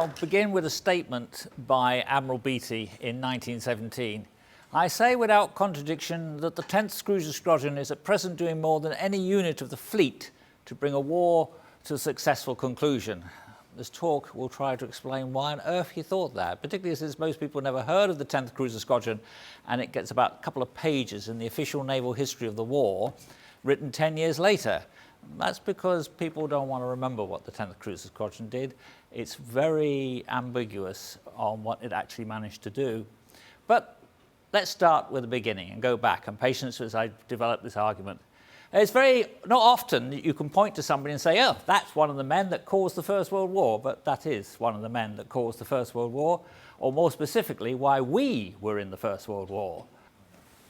I'll begin with a statement by Admiral Beatty in 1917. I say without contradiction that the 10th Cruiser Squadron is at present doing more than any unit of the fleet to bring a war to a successful conclusion. This talk will try to explain why on earth he thought that, particularly since most people never heard of the 10th Cruiser Squadron, and it gets about a couple of pages in the official naval history of the war, written 10 years later. That's because people don't want to remember what the 10th Cruiser Squadron did. It's very ambiguous on what it actually managed to do. But let's start with the beginning and go back, and patience as I develop this argument. It's not often that you can point to somebody and say, oh, that's one of the men that caused the First World War, but that is one of the men that caused the First World War, or more specifically, why we were in the First World War.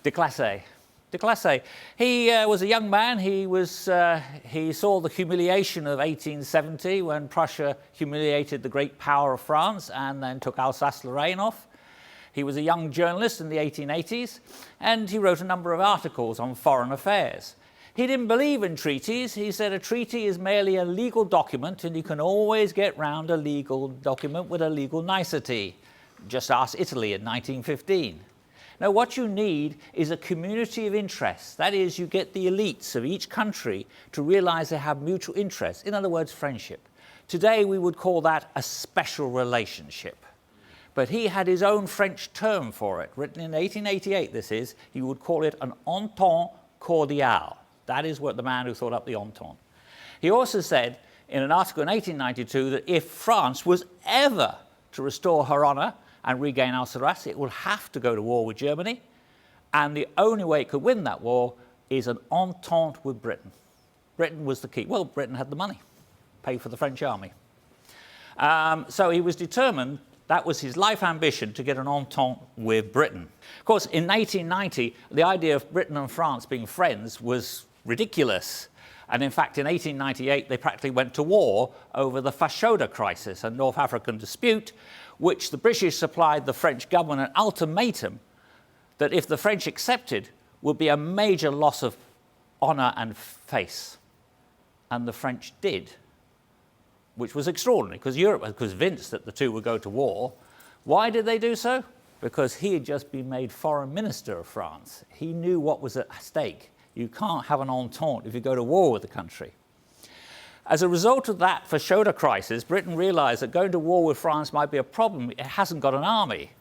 De Classe. De Classe. He was a young man. He saw the humiliation of 1870 when Prussia humiliated the great power of France and then took Alsace-Lorraine off. He was a young journalist in the 1880s, and he wrote a number of articles on foreign affairs. He didn't believe in treaties. He said a treaty is merely a legal document, and you can always get round a legal document with a legal nicety. Just ask Italy in 1915. Now, what you need is a community of interests. That is, you get the elites of each country to realize they have mutual interests. In other words, friendship. Today, we would call that a special relationship. But he had his own French term for it. Written in 1888, this is. He would call it an entente cordiale. That is what the man who thought up the entente. He also said in an article in 1892 that if France was ever to restore her honor and regain Alsace, it would have to go to war with Germany, and the only way it could win that war is an entente with Britain. Britain was the key. Well, Britain had the money, paid for the French army. So he was determined, that was his life ambition, to get an entente with Britain. Of course, in 1890, the idea of Britain and France being friends was ridiculous. And in fact, in 1898, they practically went to war over the Fashoda crisis, a North African dispute, which the British supplied the French government an ultimatum that if the French accepted, would be a major loss of honor and face. And the French did, which was extraordinary, because Europe was convinced that the two would go to war. Why did they do so? Because he had just been made foreign minister of France. He knew what was at stake. You can't have an entente if you go to war with the country. As a result of that Fashoda crisis, Britain realized that going to war with France might be a problem. It hasn't got an army.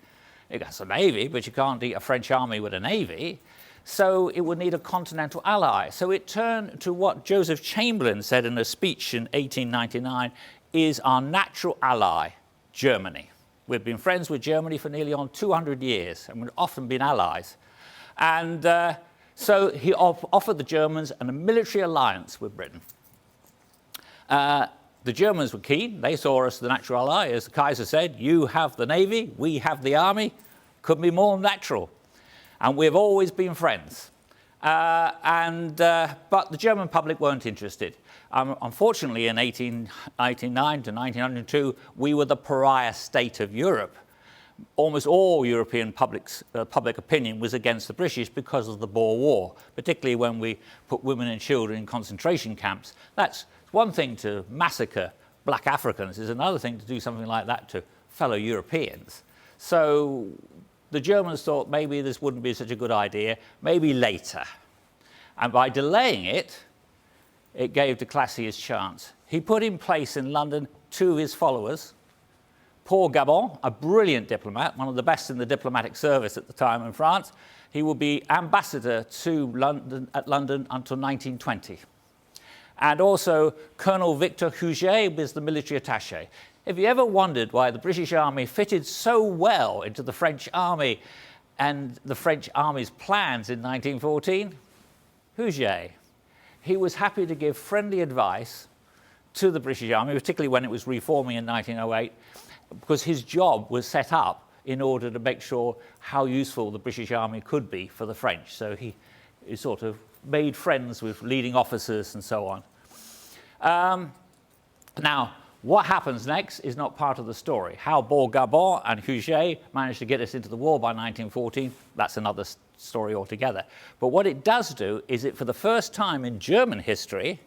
It has a navy, but you can't beat a French army with a navy. So it would need a continental ally. So it turned to what Joseph Chamberlain said in a speech in 1899 is our natural ally, Germany. We've been friends with Germany for nearly on 200 years, and we've often been allies. And so he offered the Germans a military alliance with Britain. The Germans were keen. They saw us the natural ally. As the Kaiser said, you have the navy, we have the army. Couldn't be more natural. And we've always been friends. But the German public weren't interested. Unfortunately, in 1899 to 1902, we were the pariah state of Europe. Almost all European public opinion was against the British because of the Boer War, particularly when we put women and children in concentration camps. That's one thing to massacre black Africans, is another thing to do something like that to fellow Europeans. So the Germans thought maybe this wouldn't be such a good idea, maybe later. And by delaying it, it gave de Classe his chance. He put in place in London two of his followers, Paul Gabon, a brilliant diplomat, one of the best in the diplomatic service at the time in France. He would be ambassador to London until 1920. And also Colonel Victor Huget was the military attaché. If you ever wondered why the British Army fitted so well into the French Army and the French Army's plans in 1914, Huget. He was happy to give friendly advice to the British Army, particularly when it was reforming in 1908, because his job was set up in order to make sure how useful the British Army could be for the French. So he sort of made friends with leading officers and so on. Now, what happens next is not part of the story. How Paul Gabon and Huget managed to get us into the war by 1914, that's another story altogether. But what it does do is it, for the first time in German history,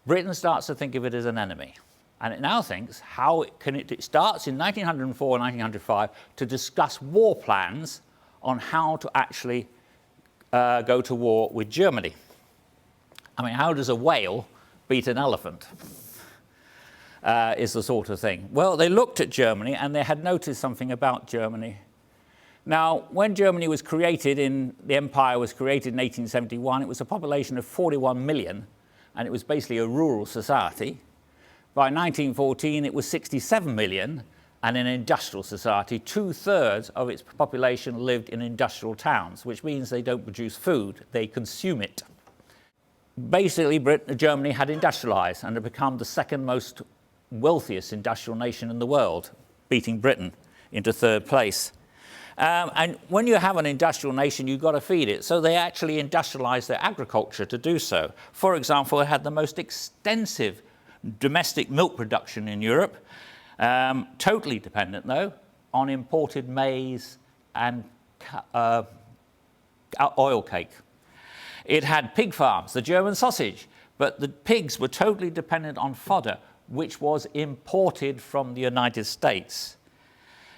Britain starts to think of it as an enemy. And it now thinks how it starts in 1904, 1905 to discuss war plans on how to actually go to war with Germany. I mean, how does a whale beat an elephant? Is the sort of thing. Well, they looked at Germany and they had noticed something about Germany. Now, when Germany was created, the empire was created in 1871, it was a population of 41 million, and it was basically a rural society. By 1914, it was 67 million, and an industrial society. 2/3 of its population lived in industrial towns, which means they don't produce food, they consume it. Basically, Germany had industrialized and had become the second most wealthiest industrial nation in the world, beating Britain into third place. And when you have an industrial nation, you've got to feed it. So they actually industrialized their agriculture to do so. For example, it had the most extensive domestic milk production in Europe, totally dependent, though, on imported maize and oil cake. It had pig farms, the German sausage, but the pigs were totally dependent on fodder, which was imported from the United States.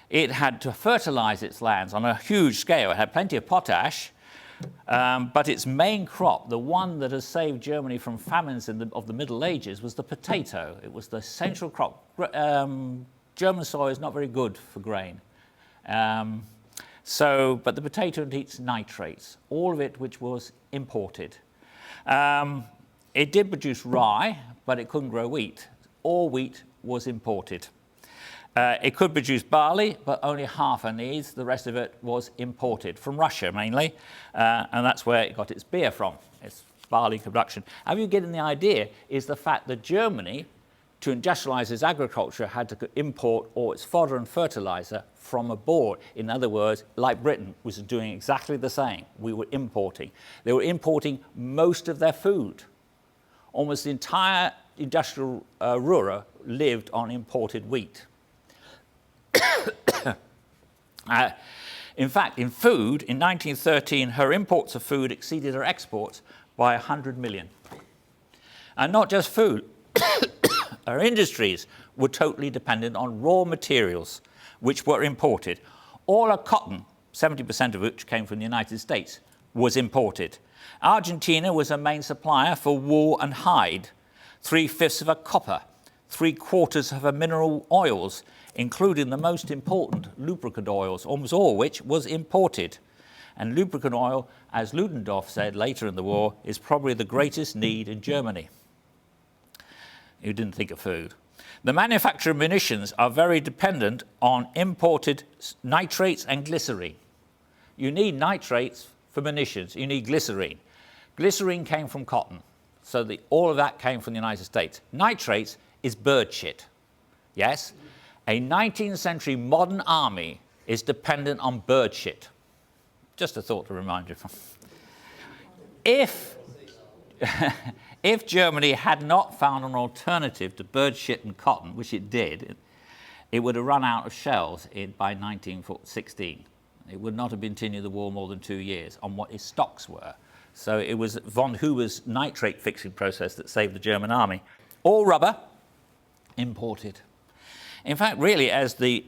It had to fertilize its lands on a huge scale. It had plenty of potash, but its main crop, the one that has saved Germany from famines of the Middle Ages, was the potato. It was the central crop. German soil is not very good for grain. But the potato eats nitrates, all of it which was imported. It did produce rye, but it couldn't grow wheat. All wheat was imported. It could produce barley, but only half our needs. The rest of it was imported from Russia mainly, and that's where it got its beer from, its barley production. How you get in the idea is the fact that Germany, to industrialize its agriculture, had to import all its fodder and fertilizer from abroad. In other words, like Britain was doing exactly the same. We were importing. They were importing most of their food. Almost the entire industrial Ruhr lived on imported wheat. In fact, in food, in 1913, her imports of food exceeded her exports by 100 million. And not just food. Her industries were totally dependent on raw materials, which were imported. All her cotton, 70% of which came from the United States, was imported. Argentina was a main supplier for wool and hide, 3/5 of her copper, 3/4 of her mineral oils, including the most important lubricant oils, almost all which was imported. And lubricant oil, as Ludendorff said later in the war, is probably the greatest need in Germany. You didn't think of food. The manufacture of munitions are very dependent on imported nitrates and glycerine. You need nitrates for munitions, you need glycerine. Glycerine came from cotton, so all of that came from the United States. Nitrates is bird shit, yes? A 19th century modern army is dependent on bird shit. Just a thought to remind you. If Germany had not found an alternative to bird shit and cotton, which it did, it would have run out of shells by 1916. It would not have continued the war more than 2 years on what its stocks were. So it was von Huber's nitrate fixing process that saved the German army. All rubber, imported. In fact, really, as the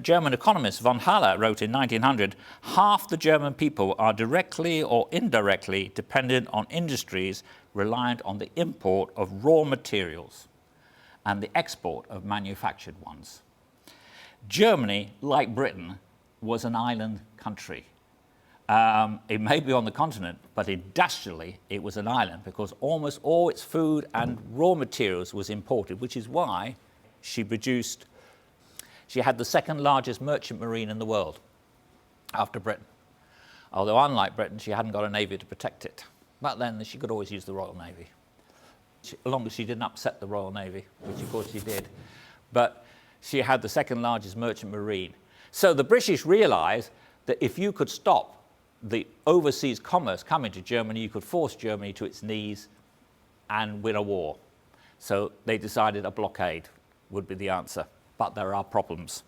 German economist von Haller wrote in 1900, half the German people are directly or indirectly dependent on industries reliant on the import of raw materials and the export of manufactured ones. Germany, like Britain, was an island country. It may be on the continent, but industrially it was an island because almost all its food and raw materials was imported, which is why she had the second largest merchant marine in the world after Britain. Although unlike Britain, she hadn't got a navy to protect it. But then she could always use the Royal Navy, as long as she didn't upset the Royal Navy, which of course she did. But she had the second largest merchant marine. So the British realized that if you could stop the overseas commerce coming to Germany, you could force Germany to its knees and win a war. So they decided a blockade would be the answer. But there are problems.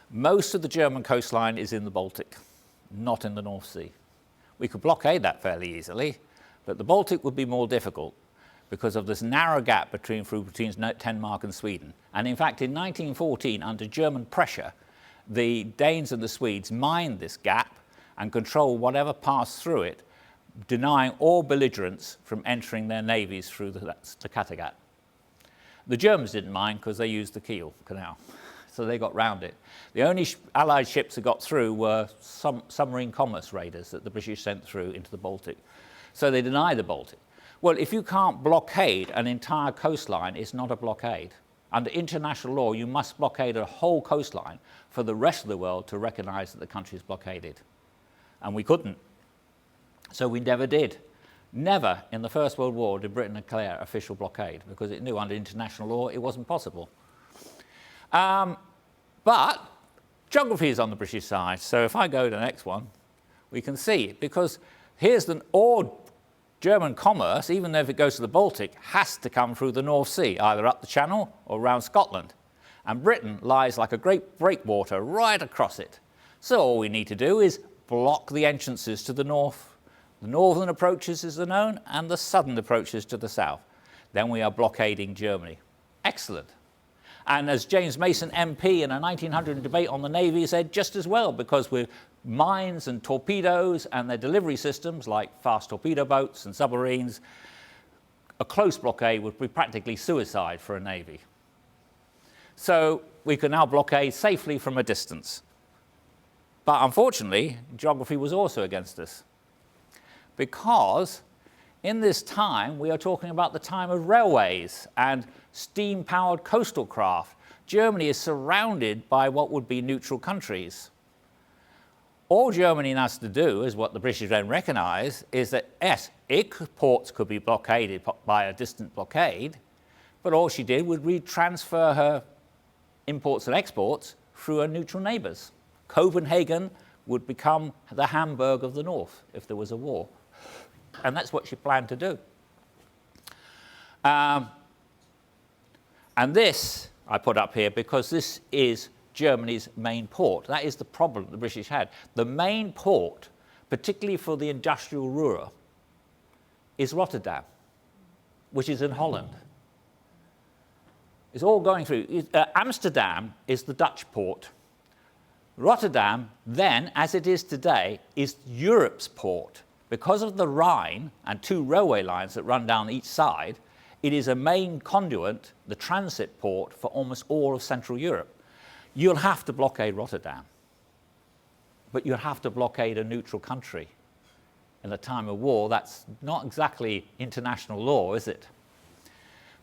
Most of the German coastline is in the Baltic, not in the North Sea. We could blockade that fairly easily, but the Baltic would be more difficult because of this narrow gap between Denmark and Sweden. And in fact, in 1914, under German pressure, the Danes and the Swedes mined this gap and controlled whatever passed through it, denying all belligerents from entering their navies through the Kattegat. The Germans didn't mind because they used the Kiel Canal, so they got round it. The only Allied ships that got through were some submarine commerce raiders that the British sent through into the Baltic. So they denied the Baltic. Well, if you can't blockade an entire coastline, it's not a blockade. Under international law, you must blockade a whole coastline for the rest of the world to recognize that the country is blockaded. And we couldn't. So we never did. Never in the First World War did Britain declare official blockade because it knew under international law it wasn't possible. But geography is on the British side. So if I go to the next one, we can see it because here's all German commerce, even if it goes to the Baltic, has to come through the North Sea, either up the Channel or around Scotland. And Britain lies like a great breakwater right across it. So all we need to do is block the entrances to the north. The northern approaches is the known, and the southern approaches to the south. Then we are blockading Germany. Excellent. And as James Mason MP in a 1900 debate on the Navy said, just as well, because with mines and torpedoes and their delivery systems like fast torpedo boats and submarines, a close blockade would be practically suicide for a Navy. So we can now blockade safely from a distance. But unfortunately, geography was also against us. Because in this time, we are talking about the time of railways and steam-powered coastal craft. Germany is surrounded by what would be neutral countries. All Germany has to do, is what the British then recognise, is that yes, its ports could be blockaded by a distant blockade, but all she did was retransfer her imports and exports through her neutral neighbours. Copenhagen would become the Hamburg of the North if there was a war. And that's what she planned to do. And this I put up here because this is Germany's main port. That is the problem the British had. The main port, particularly for the industrial Ruhr, is Rotterdam, which is in Holland. It's all going through. Amsterdam is the Dutch port. Rotterdam, then, as it is today, is Europe's port. Because of the Rhine and two railway lines that run down each side, it is a main conduit, the transit port for almost all of Central Europe. You'll have to blockade Rotterdam, but you'll have to blockade a neutral country. In a time of war, that's not exactly international law, is it?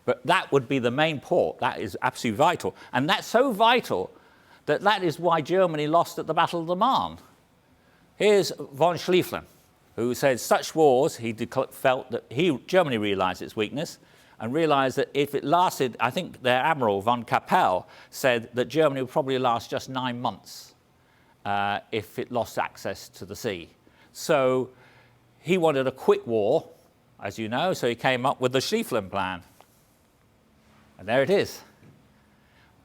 But that would be the main port. That is absolutely vital. And that's so vital that that is why Germany lost at the Battle of the Marne. Here's von Schlieffen, who said such wars, he felt that Germany realized its weakness and realized that if it lasted, I think their admiral, von Kappel, said that Germany would probably last just 9 months if it lost access to the sea. So he wanted a quick war, as you know, so he came up with the Schlieffen Plan. And there it is.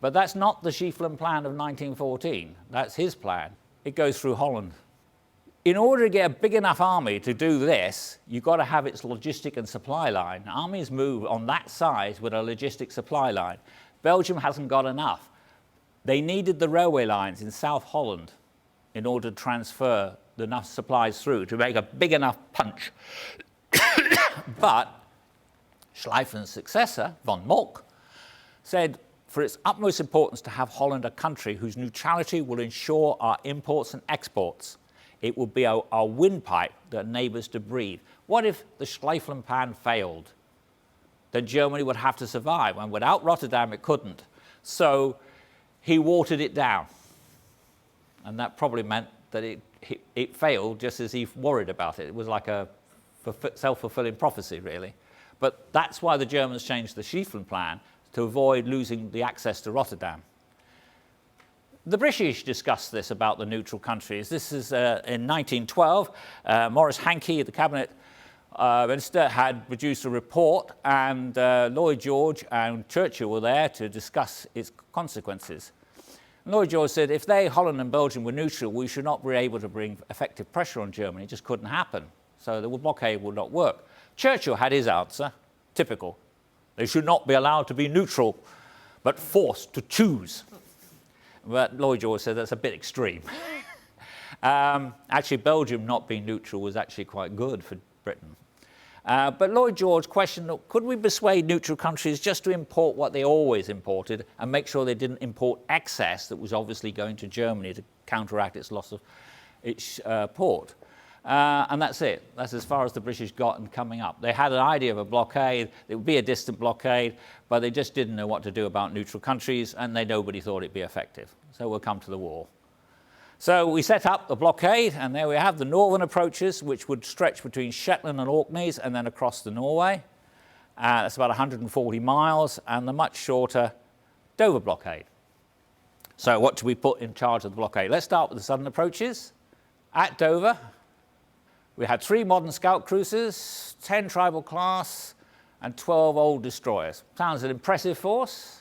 But that's not the Schlieffen Plan of 1914. That's his plan. It goes through Holland. In order to get a big enough army to do this, you've got to have its logistic and supply line. Armies move on that size with a logistic supply line. Belgium hasn't got enough. They needed the railway lines in South Holland in order to transfer enough supplies through to make a big enough punch. But Schlieffen's successor, von Moltke, said for its utmost importance to have Holland a country whose neutrality will ensure our imports and exports. It would be our windpipe that enables us to breathe. What if the Schlieffen Plan failed? Then Germany would have to survive, and without Rotterdam it couldn't. So he watered it down. And that probably meant that it failed just as he worried about it. It was like a self-fulfilling prophecy, really. But that's why the Germans changed the Schlieffen Plan, to avoid losing the access to Rotterdam. The British discussed this about the neutral countries. This is in 1912. Maurice Hankey, the cabinet minister, had produced a report, and Lloyd George and Churchill were there to discuss its consequences. Lloyd George said, if Holland and Belgium were neutral, we should not be able to bring effective pressure on Germany. It just couldn't happen. So the blockade would not work. Churchill had his answer. Typical. They should not be allowed to be neutral, but forced to choose. But Lloyd George said that's a bit extreme. Actually, Belgium not being neutral was actually quite good for Britain. But Lloyd George questioned, could we persuade neutral countries just to import what they always imported and make sure they didn't import excess that was obviously going to Germany to counteract its loss of its port? And that's it. That's as far as the British got in coming up. They had an idea of a blockade. It would be a distant blockade, but they just didn't know what to do about neutral countries, and nobody thought it'd be effective. So we'll come to the war. So we set up the blockade, and there we have the northern approaches, which would stretch between Shetland and Orkneys and then across to Norway. That's about 140 miles, and the much shorter Dover blockade. So what do we put in charge of the blockade? Let's start with the southern approaches. At Dover, we had 3 modern scout cruisers, 10 tribal class, and 12 old destroyers. Sounds an impressive force,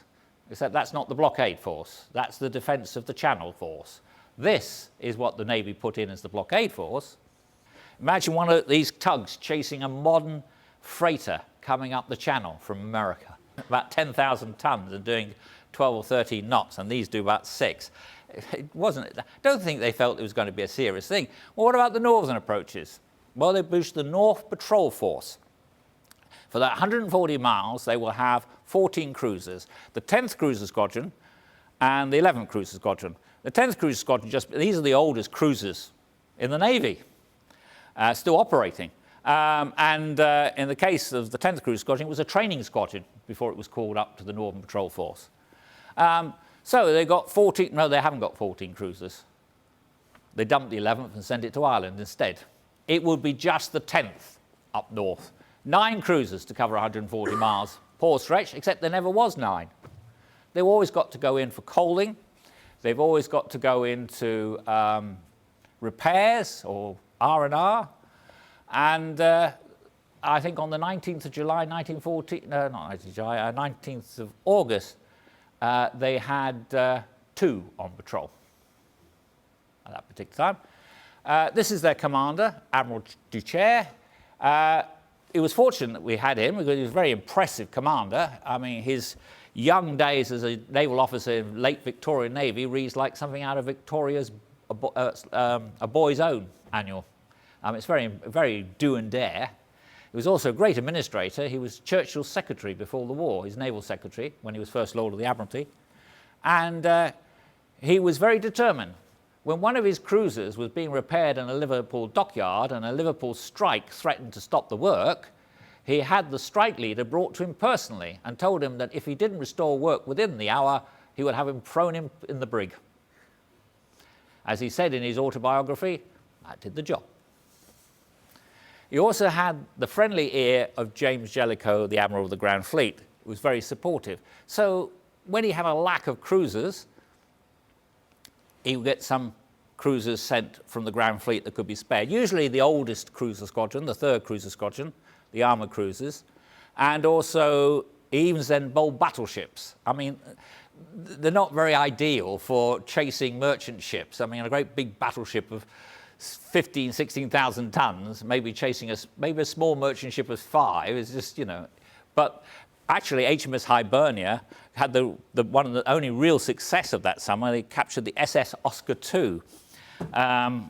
except that's not the blockade force. That's the defence of the Channel force. This is what the Navy put in as the blockade force. Imagine one of these tugs chasing a modern freighter coming up the Channel from America. About 10,000 tons and doing 12 or 13 knots, and these do about 6. It wasn't, I don't think they felt it was going to be a serious thing. Well, what about the northern approaches? Well, they boosted the North Patrol Force. For that 140 miles, they will have 14 cruisers, the 10th Cruiser Squadron and the 11th Cruiser Squadron. The 10th Cruiser Squadron, these are the oldest cruisers in the Navy, still operating. In the case of the 10th Cruiser Squadron, it was a training squadron before it was called up to the Northern Patrol Force. So they got 14, no, they haven't got 14 cruisers. They dumped the 11th and sent it to Ireland instead. It would be just the 10th up north. 9 cruisers to cover 140 miles. Poor stretch, except there never was 9. They've always got to go in for coaling. They've always got to go into repairs or R&R. And I think on the 19th of July, 1914, no, not 19th of July, 19th of August, they had 2 on patrol at that particular time. This is their commander, Admiral Duchaire. It was fortunate that we had him because he was a very impressive commander. I mean, his young days as a naval officer in late Victorian Navy reads like something out of Victoria's A Boy's Own annual. It's very, very do and dare. He was also a great administrator. He was Churchill's secretary before the war, his naval secretary, when he was First Lord of the Admiralty. And he was very determined. When one of his cruisers was being repaired in a Liverpool dockyard and a Liverpool strike threatened to stop the work, he had the strike leader brought to him personally and told him that if he didn't restore work within the hour, he would have him thrown in the brig. As he said in his autobiography, that did the job. He also had the friendly ear of James Jellicoe, the Admiral of the Grand Fleet, who was very supportive. So when he had a lack of cruisers, he would get some cruisers sent from the Grand Fleet that could be spared. Usually the oldest cruiser squadron, the 3rd Cruiser Squadron, the armoured cruisers, and also he even sent bold battleships. I mean, they're not very ideal for chasing merchant ships. I mean, a great big battleship of 15, 16,000 tons, maybe chasing maybe a small merchant ship of 5 is just, you know. But actually, HMS Hibernia had one of the only real success of that summer. They captured the SS Oscar II,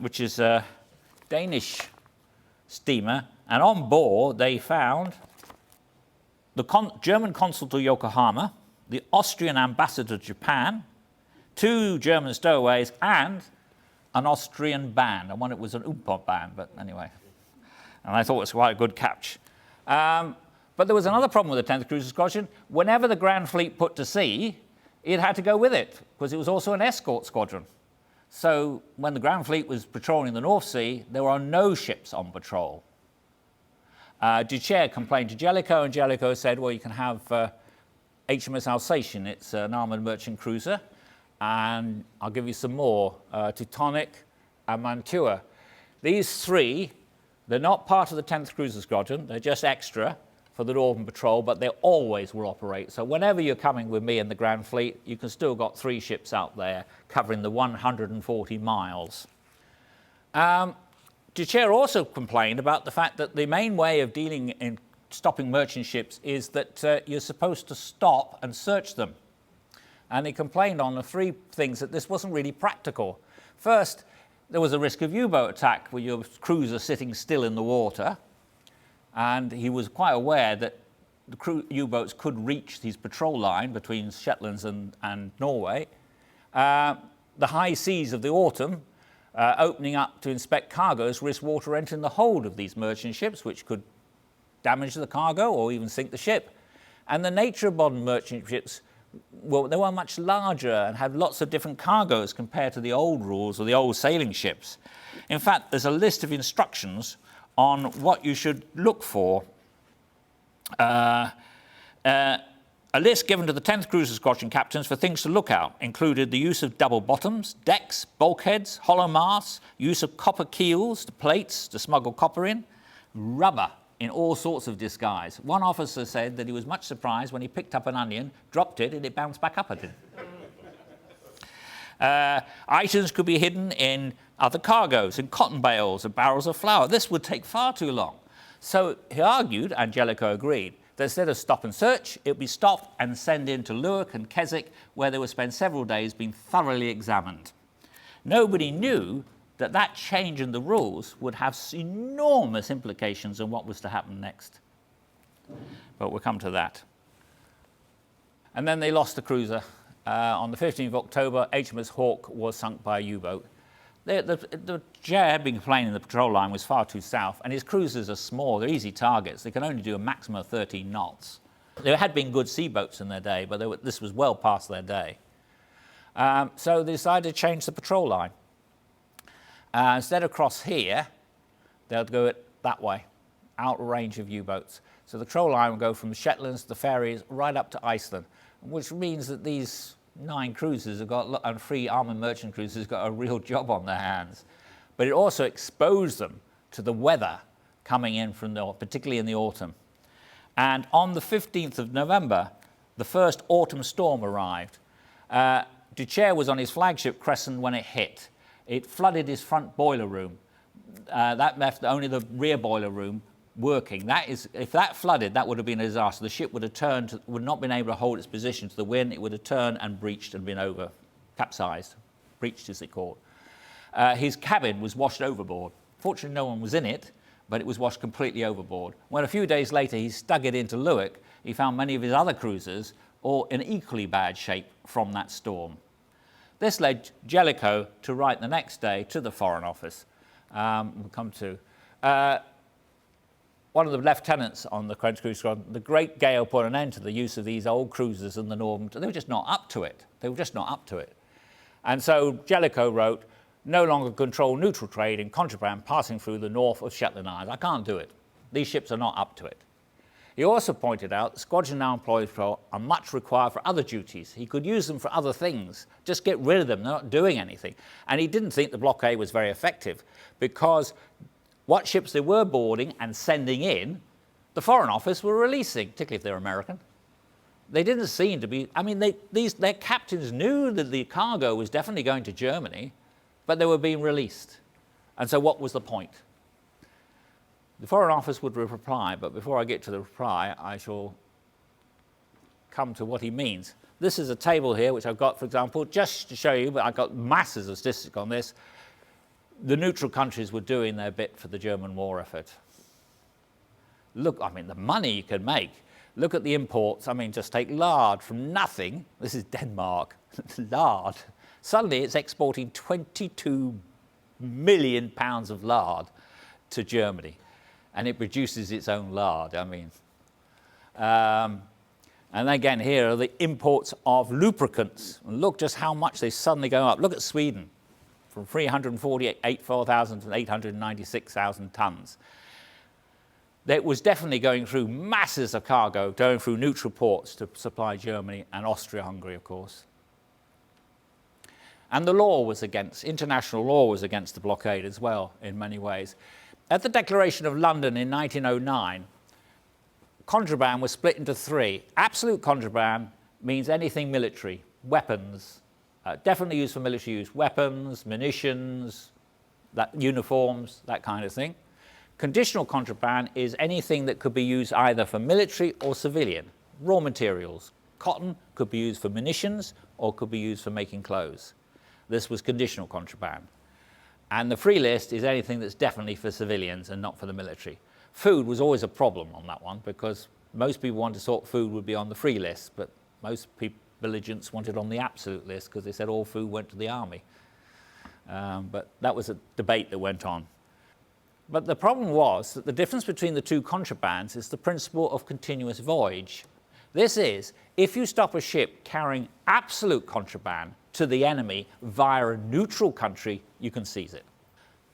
which is a Danish steamer. And on board, they found the German consul to Yokohama, the Austrian ambassador to Japan, 2 German stowaways, and an Austrian band. I wonder it was an Oompa band, but anyway. And I thought it was quite a good catch. But there was another problem with the 10th Cruiser Squadron. Whenever the Grand Fleet put to sea, it had to go with it, because it was also an escort squadron. So when the Grand Fleet was patrolling the North Sea, there were no ships on patrol. Duchaire complained to Jellicoe, and Jellicoe said, well, you can have HMS Alsatian. It's an armoured merchant cruiser. And I'll give you some more, Teutonic and Mantua. These 3, they're not part of the 10th Cruiser Squadron. They're just extra for the Northern Patrol, but they always will operate. So whenever you're coming with me in the Grand Fleet, you can still got 3 ships out there covering the 140 miles. Duchaire also complained about the fact that the main way of dealing in stopping merchant ships is that you're supposed to stop and search them. And he complained on the three things that this wasn't really practical. First, there was a risk of U-boat attack with your cruiser sitting still in the water. And he was quite aware that the U-boats could reach his patrol line between Shetlands and Norway. The high seas of the autumn, opening up to inspect cargoes, risk water entering the hold of these merchant ships, which could damage the cargo or even sink the ship. And the nature of modern merchant ships, well, they were much larger and had lots of different cargoes compared to the old rules or the old sailing ships. In fact, there's a list of instructions on what you should look for. A list given to the 10th Cruiser Squadron captains for things to look out included the use of double bottoms, decks, bulkheads, hollow masts, use of copper keels, the plates to smuggle copper in, rubber in all sorts of disguise. One officer said that he was much surprised when he picked up an onion, dropped it, and it bounced back up at him. Items could be hidden in other cargoes, in cotton bales and barrels of flour. This would take far too long. So he argued, and Jellicoe agreed, that instead of stop and search, it would be stop and send into Lewick and Keswick, where they would spend several days being thoroughly examined. Nobody knew that that change in the rules would have enormous implications on what was to happen next. But we'll come to that. And then they lost the cruiser. On the 15th of October, HMS Hawke was sunk by a U-boat. The J had been complaining the patrol line was far too south, and his cruisers are small, they're easy targets. They can only do a maximum of 13 knots. There had been good sea boats in their day, but this was well past their day. So they decided to change the patrol line. Instead of across here, they'll go it that way, out of range of U-boats. So the patrol line will go from the Shetlands, the ferries, right up to Iceland, which means that these 9 cruisers have got, and 3 armoured merchant cruisers have got a real job on their hands. But it also exposed them to the weather coming in from particularly in the autumn. And on the 15th of November, the first autumn storm arrived. Duchaire was on his flagship Crescent when it hit. It flooded his front boiler room. That left only the rear boiler room working. That is, if that flooded, that would have been a disaster. The ship would have turned, would not been able to hold its position to the wind. It would have turned and breached and been over, capsized, breached as they called. His cabin was washed overboard. Fortunately, no one was in it, but it was washed completely overboard. When a few days later he stug it into Lewick, he found many of his other cruisers all in equally bad shape from that storm. This led Jellicoe to write the next day to the Foreign Office. We'll come to one of the lieutenants on the Cruiser Squadron. The great gale put an end to the use of these old cruisers in the northern. They were just not up to it. They were just not up to it. And so Jellicoe wrote, "No longer control neutral trade in contraband passing through the north of Shetland Islands. I can't do it. These ships are not up to it." He also pointed out the squadron now employed are much required for other duties. He could use them for other things. Just get rid of them. They're not doing anything. And he didn't think the blockade was very effective because what ships they were boarding and sending in, the Foreign Office were releasing, particularly if they're American. They didn't seem to be, I mean, their captains knew that the cargo was definitely going to Germany, but they were being released. And so what was the point? The Foreign Office would reply, but before I get to the reply, I shall come to what he means. This is a table here, which I've got, for example, just to show you, but I've got masses of statistics on this. The neutral countries were doing their bit for the German war effort. Look, I mean, the money you can make. Look at the imports. I mean, just take lard from nothing. This is Denmark. Lard. Suddenly, it's exporting 22 million pounds of lard to Germany. And it produces its own lard, I mean. And again, here are the imports of lubricants. And look just how much they suddenly go up. Look at Sweden, from 348,000 to 896,000 tonnes. It was definitely going through masses of cargo, going through neutral ports to supply Germany and Austria-Hungary, of course. And the law was against, international law was against the blockade as well, in many ways. At the Declaration of London in 1909, contraband was split into 3. Absolute contraband means anything military, weapons, definitely used for military use, weapons, munitions, uniforms, that kind of thing. Conditional contraband is anything that could be used either for military or civilian. Raw materials. Cotton could be used for munitions or could be used for making clothes. This was conditional contraband. And the free list is anything that's definitely for civilians and not for the military. Food was always a problem on that one because most people wanted to thought food would be on the free list, but most belligerents wanted on the absolute list because they said all food went to the army. But that was a debate that went on. But the problem was that the difference between the two contrabands is the principle of continuous voyage. This is, if you stop a ship carrying absolute contraband to the enemy via a neutral country, you can seize it.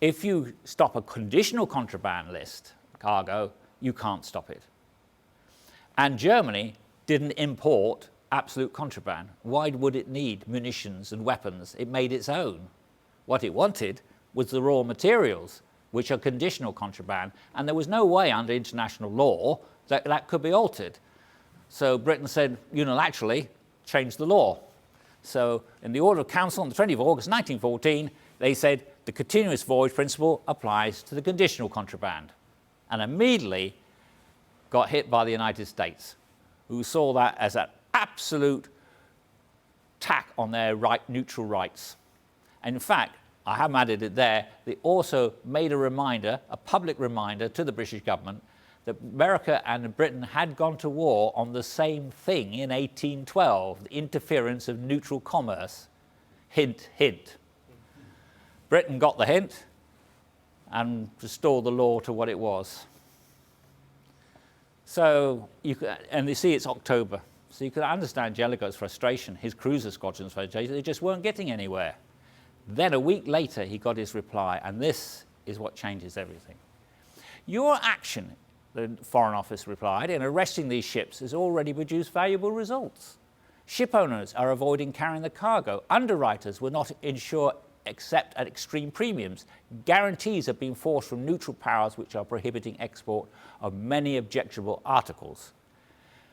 If you stop a conditional contraband list cargo, you can't stop it. And Germany didn't import absolute contraband. Why would it need munitions and weapons? It made its own. What it wanted was the raw materials, which are conditional contraband, and there was no way under international law that that could be altered. So Britain said unilaterally, change the law. So in the Order of Council on the 20th of August 1914, they said the continuous voyage principle applies to the conditional contraband, and immediately got hit by the United States, who saw that as an absolute attack on their neutral rights. And in fact, I haven't added it there, they also made a reminder, a public reminder to the British government that America and Britain had gone to war on the same thing in 1812, the interference of neutral commerce. Hint, hint. Britain got the hint and restored the law to what it was. So, and you see it's October, so you can understand Jellicoe's frustration, his Cruiser Squadron's frustration, they just weren't getting anywhere. Then a week later he got his reply, and this is what changes everything. Your action, the Foreign Office replied, in arresting these ships has already produced valuable results. Ship owners are avoiding carrying the cargo. Underwriters will not insure except at extreme premiums. Guarantees have been forced from neutral powers which are prohibiting export of many objectionable articles.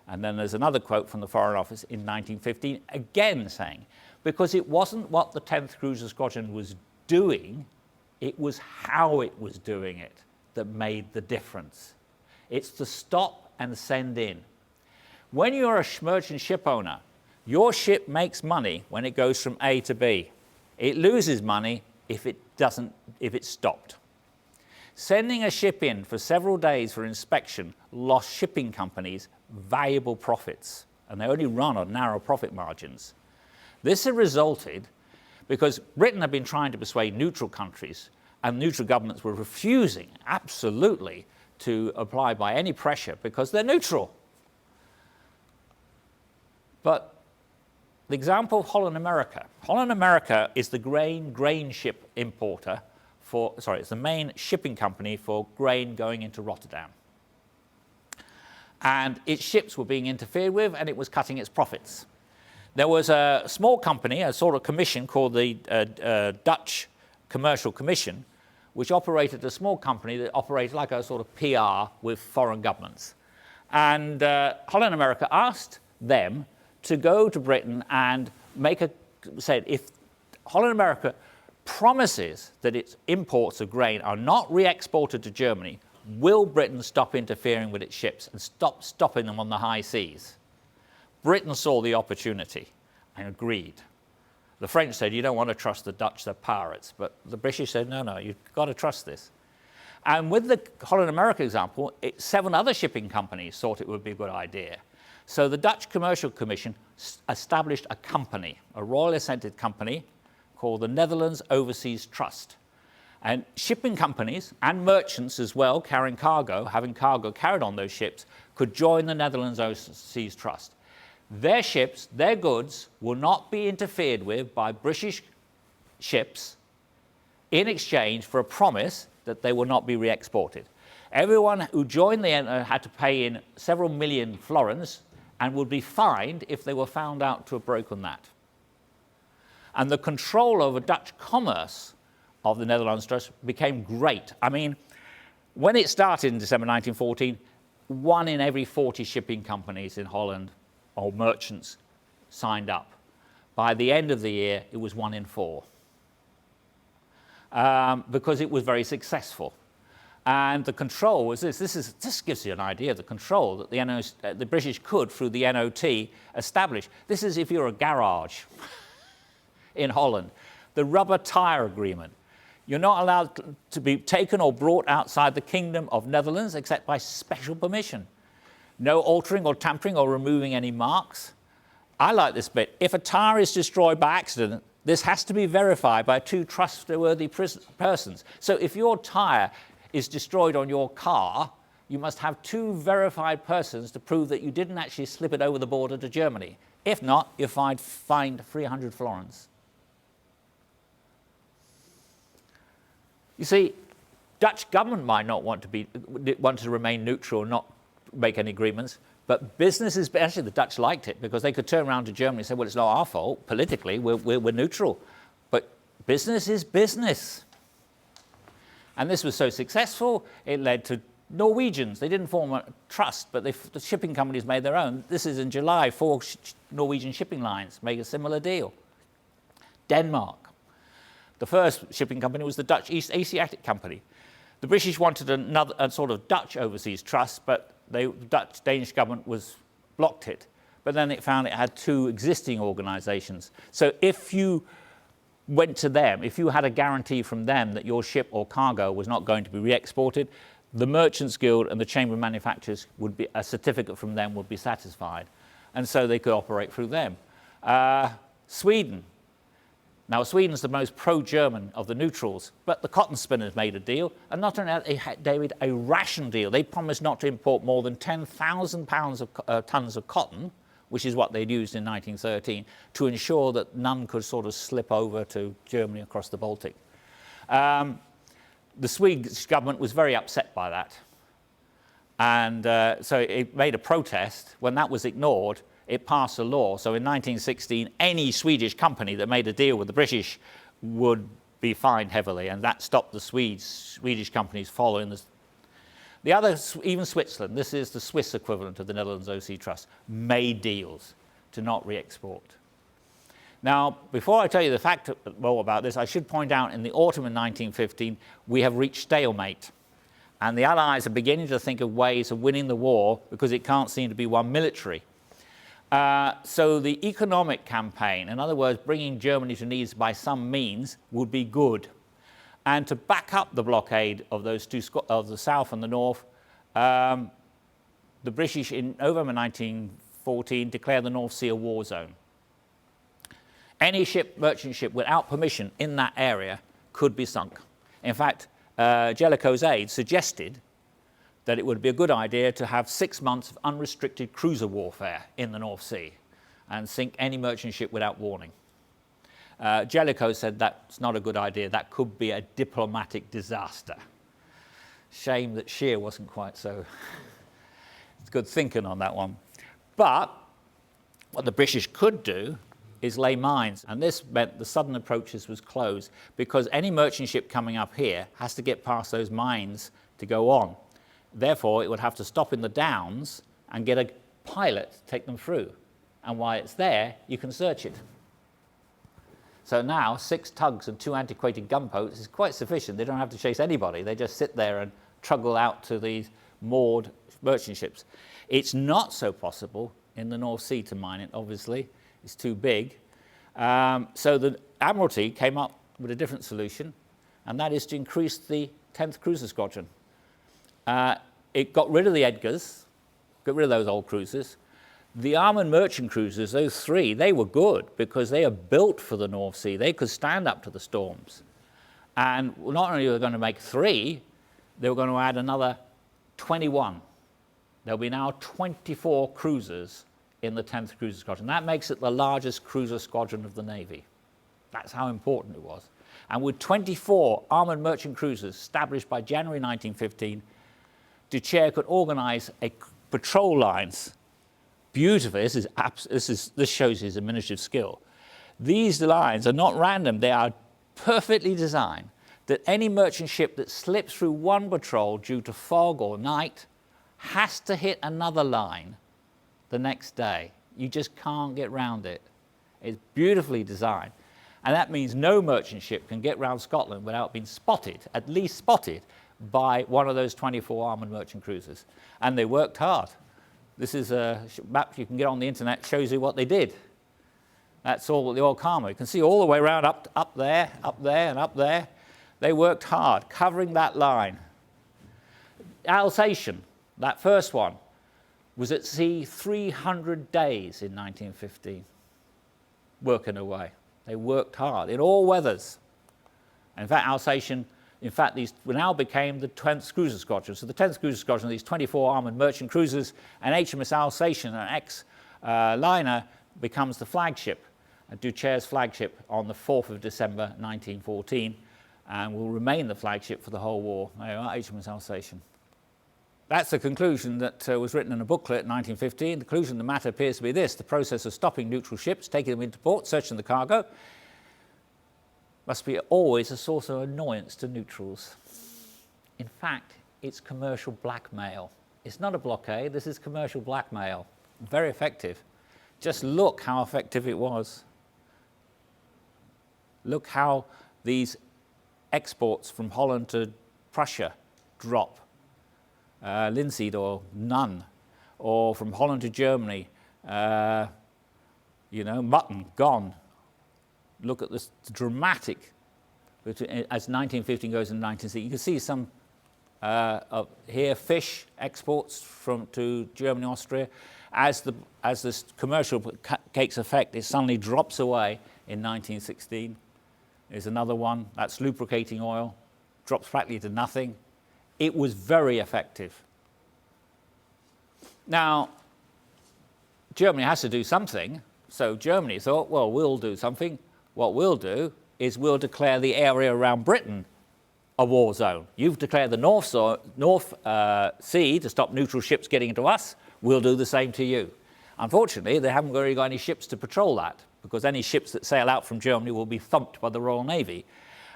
And then there's another quote from the Foreign Office in 1915, again saying, because it wasn't what the 10th Cruiser Squadron was doing, it was how it was doing it that made the difference. It's to stop and send in. When you're a merchant ship owner, your ship makes money when it goes from A to B. It loses money if it's stopped. Sending a ship in for several days for inspection lost shipping companies valuable profits, and they only run on narrow profit margins. This had resulted because Britain had been trying to persuade neutral countries, and neutral governments were refusing absolutely to apply by any pressure because they're neutral. But the example of Holland America. Holland America is the grain ship importer it's the main shipping company for grain going into Rotterdam. And its ships were being interfered with, and it was cutting its profits. There was a small company, a sort of commission called the Dutch Commercial Commission, which operated a small company that operated like a sort of PR with foreign governments. And Holland America asked them to go to Britain and said if Holland America promises that its imports of grain are not re-exported to Germany, will Britain stop interfering with its ships and stop stopping them on the high seas? Britain saw the opportunity and agreed. The French said, you don't want to trust the Dutch, they're pirates. But the British said, no, you've got to trust this. And with the Holland America example, 7 other shipping companies thought it would be a good idea. So the Dutch Commercial Commission established a company, a royal assented company called the Netherlands Overseas Trust. And shipping companies and merchants as well, having cargo carried on those ships, could join the Netherlands Overseas Trust. Their ships, their goods, will not be interfered with by British ships in exchange for a promise that they will not be re-exported. Everyone who joined had to pay in several million florins and would be fined if they were found out to have broken that. And the control over Dutch commerce of the Netherlands Trust became great. I mean, when it started in December 1914, 1 in every 40 shipping companies in Holland, or merchants, signed up. By the end of the year, it was 1 in 4. Because it was very successful. And the control was this. This gives you an idea of the control that the British could, through the NOT, establish. This is if you're a garage in Holland. The rubber tyre agreement. You're not allowed to be taken or brought outside the Kingdom of Netherlands except by special permission. No altering or tampering or removing any marks. I like this bit. If a tyre is destroyed by accident, this has to be verified by 2 trustworthy persons. So if your tyre is destroyed on your car, you must have 2 verified persons to prove that you didn't actually slip it over the border to Germany. If not, you're fined 300 florins. You see, Dutch government might not want to remain neutral and not make any agreements, but businesses, actually the Dutch liked it because they could turn around to Germany and say, well, it's not our fault, politically, we're neutral. But business is business. And this was so successful, it led to Norwegians. They didn't form a trust, but the shipping companies made their own. This is in July, 4 Norwegian shipping lines made a similar deal. Denmark. The first shipping company was the Dutch East Asiatic Company. The British wanted a sort of Dutch overseas trust, but the Danish government blocked it. But then it found it had 2 existing organisations. So if you went to them, if you had a guarantee from them that your ship or cargo was not going to be re-exported, the Merchants Guild and the Chamber of Manufacturers a certificate from them would be satisfied. And so they could operate through them. Sweden. Now, Sweden's the most pro-German of the neutrals, but the cotton spinners made a deal, and not only that, they made a ration deal. They promised not to import more than 10,000 tons of cotton, which is what they'd used in 1913, to ensure that none could sort of slip over to Germany across the Baltic. The Swedish government was very upset by that. And so it made a protest. When that was ignored, it passed a law. So in 1916, any Swedish company that made a deal with the British would be fined heavily, and that stopped the Swedish companies following this. The other, even Switzerland, this is the Swiss equivalent of the Netherlands OC Trust, made deals to not re-export. Now, before I tell you the fact more about this, I should point out in the autumn of 1915, we have reached stalemate. And the Allies are beginning to think of ways of winning the war because it can't seem to be won militarily. So the economic campaign, in other words, bringing Germany to knees by some means, would be good. And to back up the blockade of those of the south and the north, the British in November 1914 declared the North Sea a war zone. Any merchant ship without permission in that area could be sunk. In fact, Jellicoe's aide suggested that it would be a good idea to have 6 months of unrestricted cruiser warfare in the North Sea and sink any merchant ship without warning. Jellicoe said that's not a good idea. That could be a diplomatic disaster. Shame that Scheer wasn't quite so good thinking on that one. But what the British could do is lay mines, and this meant the southern approaches was closed because any merchant ship coming up here has to get past those mines to go on. Therefore, it would have to stop in the Downs and get a pilot to take them through. And while it's there, you can search it. So now, 6 tugs and 2 antiquated gunboats is quite sufficient. They don't have to chase anybody. They just sit there and truggle out to these moored merchant ships. It's not so possible in the North Sea to mine it, obviously. It's too big. So the Admiralty came up with a different solution, and that is to increase the 10th Cruiser Squadron. It got rid of the Edgars, got rid of those old cruisers. The armoured merchant cruisers, those 3, they were good because they are built for the North Sea. They could stand up to the storms. And not only were they going to make 3, they were going to add another 21. There'll be now 24 cruisers in the 10th Cruiser Squadron. That makes it the largest cruiser squadron of the Navy. That's how important it was. And with 24 armoured merchant cruisers established by January 1915, Duchaire could organise patrol lines beautifully. This shows his administrative skill. These lines are not random. They are perfectly designed that any merchant ship that slips through one patrol due to fog or night has to hit another line the next day. You just can't get round it. It's beautifully designed. And that means no merchant ship can get round Scotland without being spotted, at least spotted, by one of those 24 armoured merchant cruisers. And they worked hard. This is a map you can get on the internet, shows you what they did. That's all the oil cargo. You can see all the way around, up there, and up there. They worked hard, covering that line. Alsatian, that first one, was at sea 300 days in 1915, working away. They worked hard in all weathers. In fact, Alsatian, these now became the 10th Cruiser Squadron. So the 10th Cruiser Squadron, these 24 armoured merchant cruisers, and HMS Alsatian, an ex-liner, becomes the flagship, Duchaire's flagship, on the 4th of December 1914, and will remain the flagship for the whole war. There you are, HMS Alsatian. That's the conclusion that was written in a booklet in 1915. The conclusion of the matter appears to be this: the process of stopping neutral ships, taking them into port, searching the cargo, must be always a source of annoyance to neutrals. In fact, it's commercial blackmail. It's not a blockade, this is commercial blackmail. Very effective. Just look how effective it was. Look how these exports from Holland to Prussia drop. Linseed oil, none. Or from Holland to Germany, mutton, gone. Look at this dramatic, as 1915 goes into 1916. You can see some here, fish exports to Germany, Austria. As this commercial takes effect, it suddenly drops away in 1916. There's another one, that's lubricating oil, drops practically to nothing. It was very effective. Now, Germany has to do something, so Germany thought, well, we'll do something. What we'll do is we'll declare the area around Britain a war zone. You've declared the North Sea to stop neutral ships getting into us. We'll do the same to you. Unfortunately, they haven't really got any ships to patrol that, because any ships that sail out from Germany will be thumped by the Royal Navy.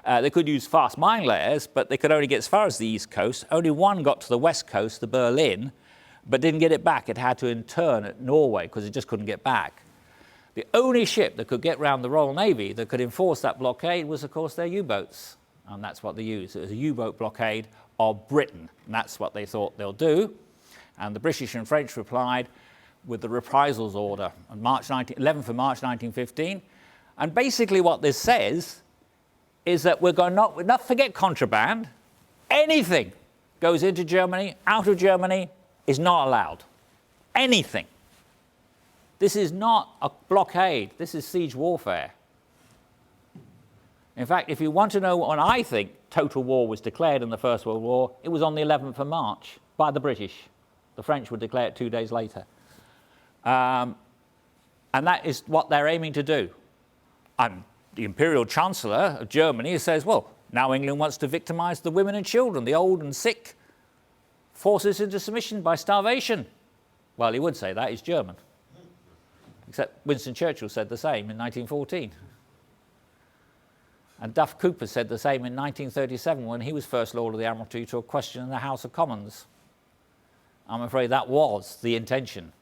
They could use fast mine layers, but they could only get as far as the east coast. Only one got to the west coast, the Berlin, but didn't get it back. It had to intern at Norway because it just couldn't get back. The only ship that could get round the Royal Navy that could enforce that blockade was, of course, their U-boats. And that's what they used. It was a U-boat blockade of Britain. And that's what they thought they'll do. And the British and French replied with the reprisals order on 11th of March 1915. And basically what this says is that we're going to not forget contraband. Anything goes into Germany, out of Germany, is not allowed. Anything. This is not a blockade. This is siege warfare. In fact, if you want to know when I think total war was declared in the First World War, it was on the 11th of March by the British. The French would declare it 2 days later. And that is what they're aiming to do. The Imperial Chancellor of Germany says, well, now England wants to victimise the women and children, the old and sick, forces into submission by starvation. Well, he would say that, he's German. Except Winston Churchill said the same in 1914. And Duff Cooper said the same in 1937 when he was First Lord of the Admiralty to a question in the House of Commons. I'm afraid that was the intention.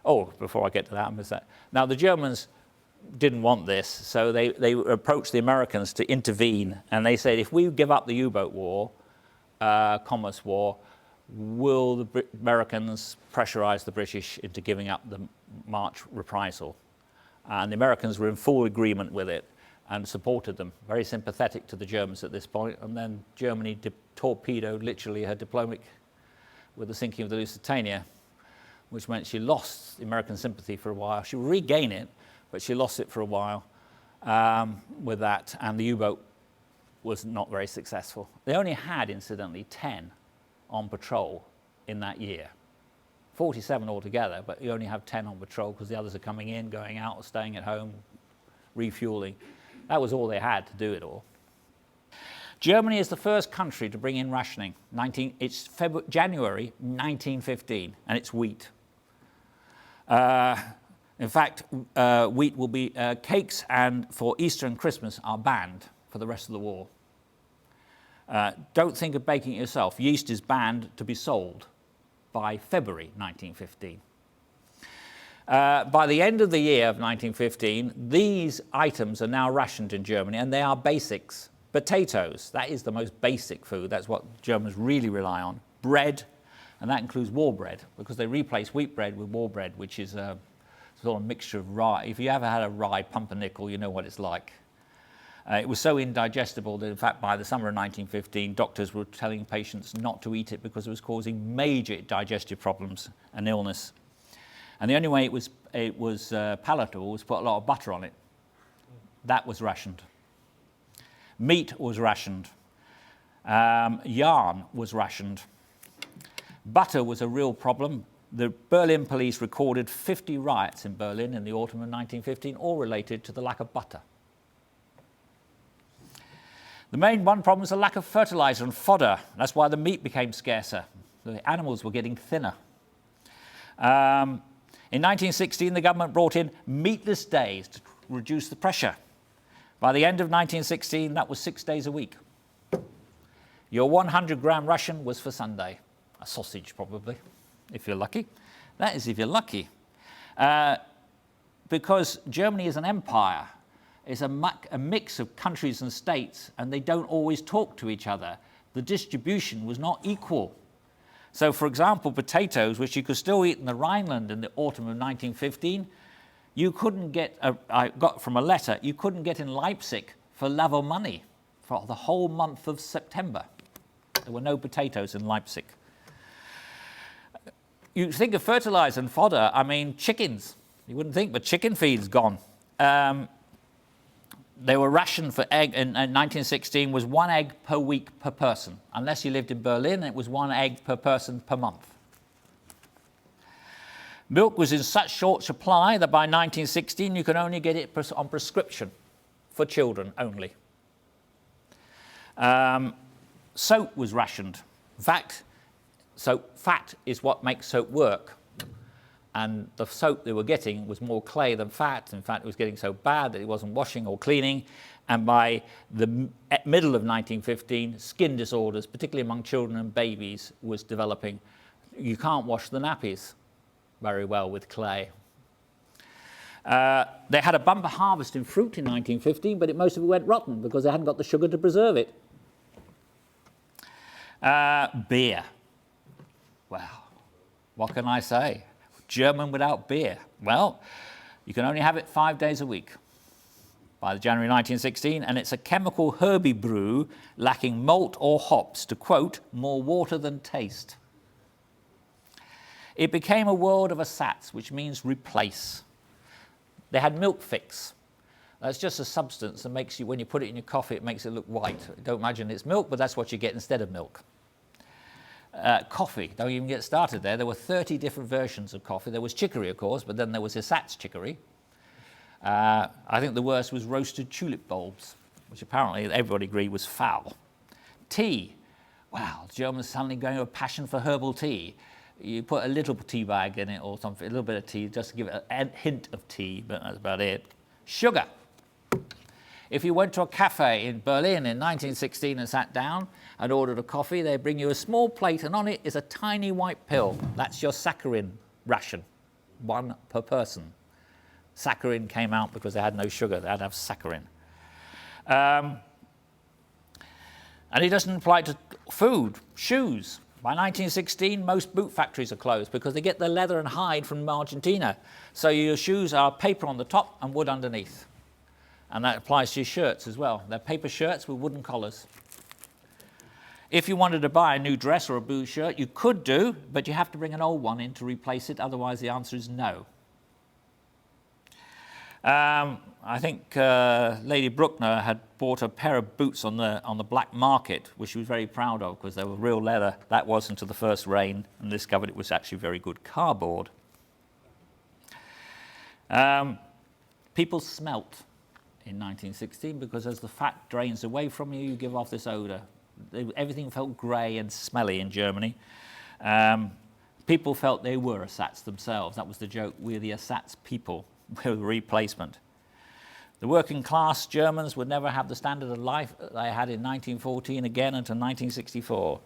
Oh, before I get to that, I missed that. Now, the Germans didn't want this, so they approached the Americans to intervene, and they said, if we give up the U-boat war, commerce war, will the Americans pressurize the British into giving up the March reprisal? And the Americans were in full agreement with it and supported them, very sympathetic to the Germans at this point. And then Germany torpedoed literally her diplomatic with the sinking of the Lusitania, which meant she lost American sympathy for a while. She would regain it, but she lost it for a while with that, and the U-boat was not very successful. They only had, incidentally, 10 on patrol in that year. 47 altogether, but you only have 10 on patrol because the others are coming in, going out, or staying at home, refueling. That was all they had to do it all. Germany is the first country to bring in rationing. It's January 1915, and it's wheat. In fact, wheat will be cakes, and for Easter and Christmas are banned for the rest of the war. Don't think of baking it yourself. Yeast is banned to be sold by February 1915. By the end of the year of 1915, these items are now rationed in Germany, and they are basics. Potatoes, that is the most basic food. That's what Germans really rely on. Bread, and that includes war bread, because they replace wheat bread with war bread, which is a sort of mixture of rye. If you ever had a rye pumpernickel, you know what it's like. It was so indigestible that, in fact, by the summer of 1915, doctors were telling patients not to eat it because it was causing major digestive problems and illness. And the only way it was palatable was to put a lot of butter on it. That was rationed. Meat was rationed. Yarn was rationed. Butter was a real problem. The Berlin police recorded 50 riots in Berlin in the autumn of 1915, all related to the lack of butter. The main one problem was the lack of fertilizer and fodder. That's why the meat became scarcer. The animals were getting thinner. In 1916, the government brought in meatless days to reduce the pressure. By the end of 1916, that was 6 days a week. Your 100-gram ration was for Sunday. A sausage, probably, if you're lucky. That is if you're lucky. Because Germany is an empire. It's a mix of countries and states, and they don't always talk to each other. The distribution was not equal. So, for example, potatoes, which you could still eat in the Rhineland in the autumn of 1915, you couldn't get, I got from a letter, you couldn't get in Leipzig for love or money for the whole month of September. There were no potatoes in Leipzig. You think of fertilizer and fodder, I mean, chickens. You wouldn't think, but chicken feed's gone. They were rationed for egg in 1916 was 1 egg per week per person. Unless you lived in Berlin, it was 1 egg per person per month. Milk was in such short supply that by 1916 you could only get it on prescription for children only. Soap was rationed. In fact, fat is what makes soap work. And the soap they were getting was more clay than fat. In fact, it was getting so bad that it wasn't washing or cleaning. And by the middle of 1915, skin disorders, particularly among children and babies, was developing. You can't wash the nappies very well with clay. They had a bumper harvest in fruit in 1915, but most of it went rotten because they hadn't got the sugar to preserve it. Beer. Well, what can I say? German without beer. Well, you can only have it 5 days a week by January 1916, and it's a chemical herby brew lacking malt or hops, to quote, more water than taste. It became a world of ersatz, which means replace. They had milk fix. That's just a substance that makes you, when you put it in your coffee, it makes it look white. Don't imagine it's milk, but that's what you get instead of milk. Coffee, don't even get started there. There were 30 different versions of coffee. There was chicory, of course, but then there was ersatz chicory. I think the worst was roasted tulip bulbs, which apparently everybody agreed was foul. Tea. Wow, the Germans suddenly going with a passion for herbal tea. You put a little tea bag in it or something, a little bit of tea, just to give it a hint of tea, but that's about it. Sugar. If you went to a cafe in Berlin in 1916 and sat down and ordered a coffee, they bring you a small plate and on it is a tiny white pill. That's your saccharin ration, 1 per person. Saccharin came out because they had no sugar, they had to have saccharin. And it doesn't apply to food, shoes. By 1916, most boot factories are closed because they get their leather and hide from Argentina. So your shoes are paper on the top and wood underneath. And that applies to your shirts as well. They're paper shirts with wooden collars. If you wanted to buy a new dress or a blue shirt, you could do, but you have to bring an old one in to replace it. Otherwise, the answer is no. I think Lady Bruckner had bought a pair of boots on the black market, which she was very proud of because they were real leather. That was until the first rain, and discovered it was actually very good cardboard. People smelt in 1916 because as the fat drains away from you, you give off this odour. Everything felt grey and smelly in Germany. People felt they were ersatz themselves. That was the joke, we're the ersatz people, we're the replacement. The working class Germans would never have the standard of life they had in 1914 again until 1964.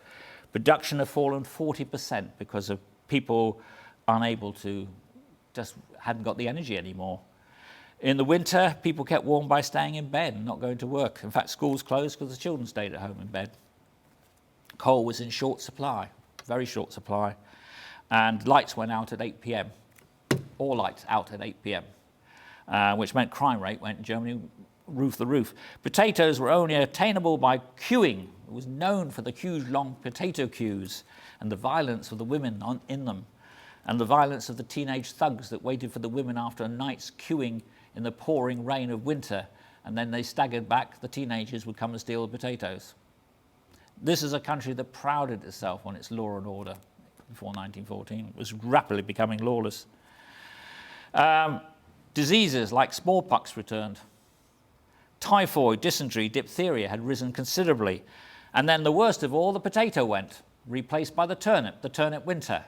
Production had fallen 40% because of people unable to, just hadn't got the energy anymore. In the winter, people kept warm by staying in bed and not going to work. In fact, schools closed because the children stayed at home in bed. Coal was in short supply, very short supply, and lights went out at 8 p.m. All lights out at 8 p.m., which meant crime rate went in Germany roof the roof. Potatoes were only attainable by queuing. It was known for the huge long potato queues and the violence of the women in them, and the violence of the teenage thugs that waited for the women after a night's queuing in the pouring rain of winter, and then they staggered back, the teenagers would come and steal the potatoes. This is a country that prided itself on its law and order before 1914. It was rapidly becoming lawless. Diseases like smallpox returned. Typhoid, dysentery, diphtheria had risen considerably. And then the worst of all, the potato went, replaced by the turnip winter.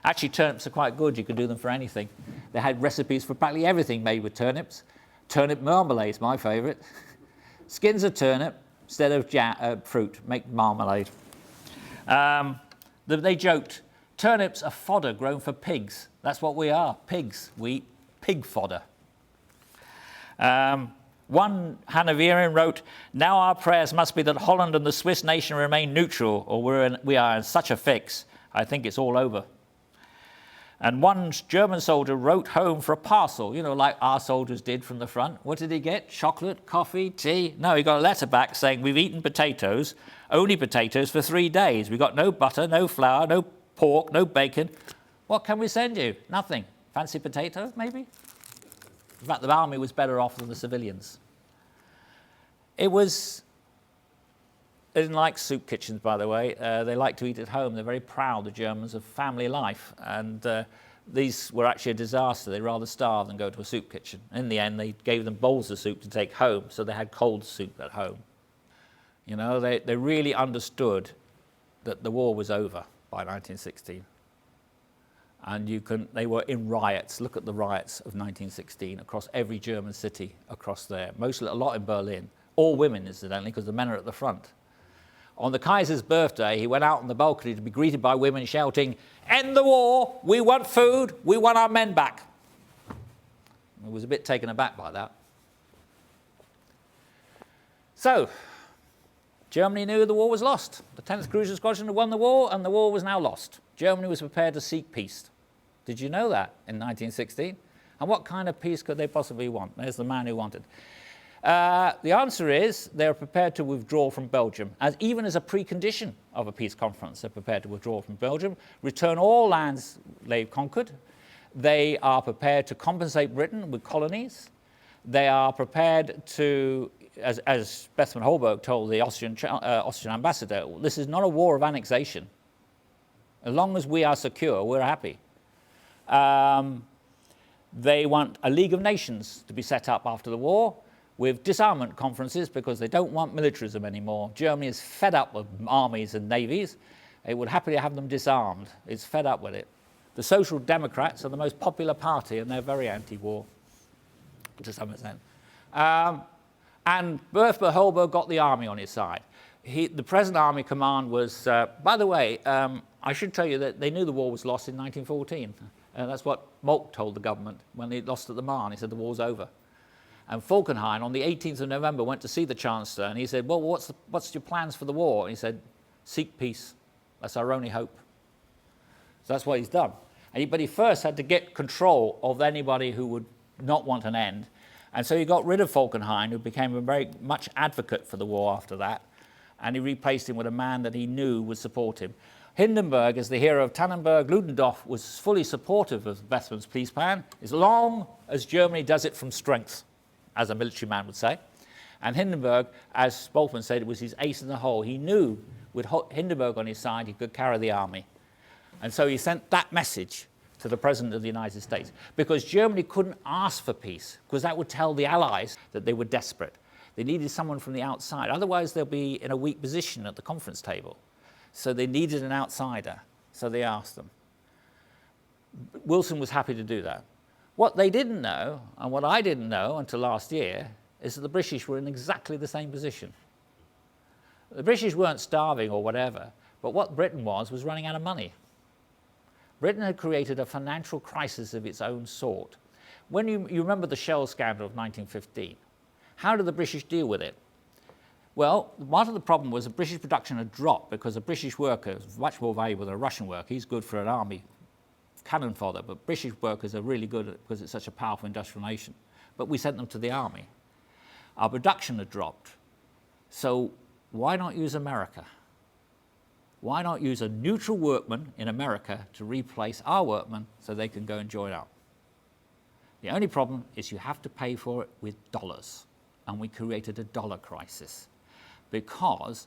Actually, turnips are quite good. You could do them for anything. They had recipes for practically everything made with turnips. Turnip marmalade is my favourite. Skins of turnip instead of fruit, make marmalade. They joked, turnips are fodder grown for pigs. That's what we are, pigs. We eat pig fodder. One Hanoverian wrote, "Now our prayers must be that Holland and the Swiss nation remain neutral, or we are in such a fix. I think it's all over." And one German soldier wrote home for a parcel, you know, like our soldiers did from the front. What did he get? Chocolate, coffee, tea? No, he got a letter back saying, "We've eaten potatoes, only potatoes for 3 days. We got no butter, no flour, no pork, no bacon. What can we send you? Nothing. Fancy potato, maybe?" In fact, the army was better off than the civilians. They didn't like soup kitchens, by the way. They like to eat at home. They're very proud, the Germans, of family life. And these were actually a disaster. They'd rather starve than go to a soup kitchen. In the end, they gave them bowls of soup to take home, so they had cold soup at home. You know, they really understood that the war was over by 1916. And they were in riots. Look at the riots of 1916 across every German city across there. A lot in Berlin. All women, incidentally, because the men are at the front. On the Kaiser's birthday, he went out on the balcony to be greeted by women shouting, "End the war! We want food! We want our men back!" I was a bit taken aback by that. So, Germany knew the war was lost. The 10th Cruiser Squadron had won the war, and the war was now lost. Germany was prepared to seek peace. Did you know that in 1916? And what kind of peace could they possibly want? There's the man who wanted. The answer is they're prepared to withdraw from Belgium, even as a precondition of a peace conference. They're prepared to withdraw from Belgium, return all lands they've conquered. They are prepared to compensate Britain with colonies. They are prepared to, as Bethmann Holberg told the Austrian ambassador, this is not a war of annexation. As long as we are secure, we're happy. They want a League of Nations to be set up after the war, with disarmament conferences, because they don't want militarism anymore. Germany is fed up with armies and navies. It would happily have them disarmed. It's fed up with it. The Social Democrats are the most popular party, and they're very anti-war, to some extent. And Bethmann Holberg got the army on his side. The present army command was, by the way, I should tell you that they knew the war was lost in 1914. That's what Moltke told the government when they lost at the Marne. He said the war's over. And Falkenhayn, on the 18th of November, went to see the Chancellor, and he said, "Well, what's your plans for the war?" And he said, "Seek peace. That's our only hope." So that's what he's done. But he first had to get control of anybody who would not want an end. And so he got rid of Falkenhayn, who became a very much advocate for the war after that, and he replaced him with a man that he knew would support him. Hindenburg, as the hero of Tannenberg, Ludendorff, was fully supportive of Bethmann's peace plan, as long as Germany does it from strength, as a military man would say. And Hindenburg, as Boltman said, it was his ace in the hole. He knew with Hindenburg on his side, he could carry the army. And so he sent that message to the President of the United States, because Germany couldn't ask for peace, because that would tell the Allies that they were desperate. They needed someone from the outside. Otherwise, they'll be in a weak position at the conference table. So they needed an outsider. So they asked them. Wilson was happy to do that. What they didn't know, and what I didn't know until last year, is that the British were in exactly the same position. The British weren't starving or whatever, but what Britain was running out of money. Britain had created a financial crisis of its own sort. When you remember the Shell scandal of 1915, how did the British deal with it? Well, part of the problem was that British production had dropped because a British worker is much more valuable than a Russian worker. He's good for an army cannon fodder, but British workers are really good at it because it's such a powerful industrial nation. But we sent them to the army. Our production had dropped. So why not use America? Why not use a neutral workman in America to replace our workmen so they can go and join up? The only problem is you have to pay for it with dollars. And we created a dollar crisis. Because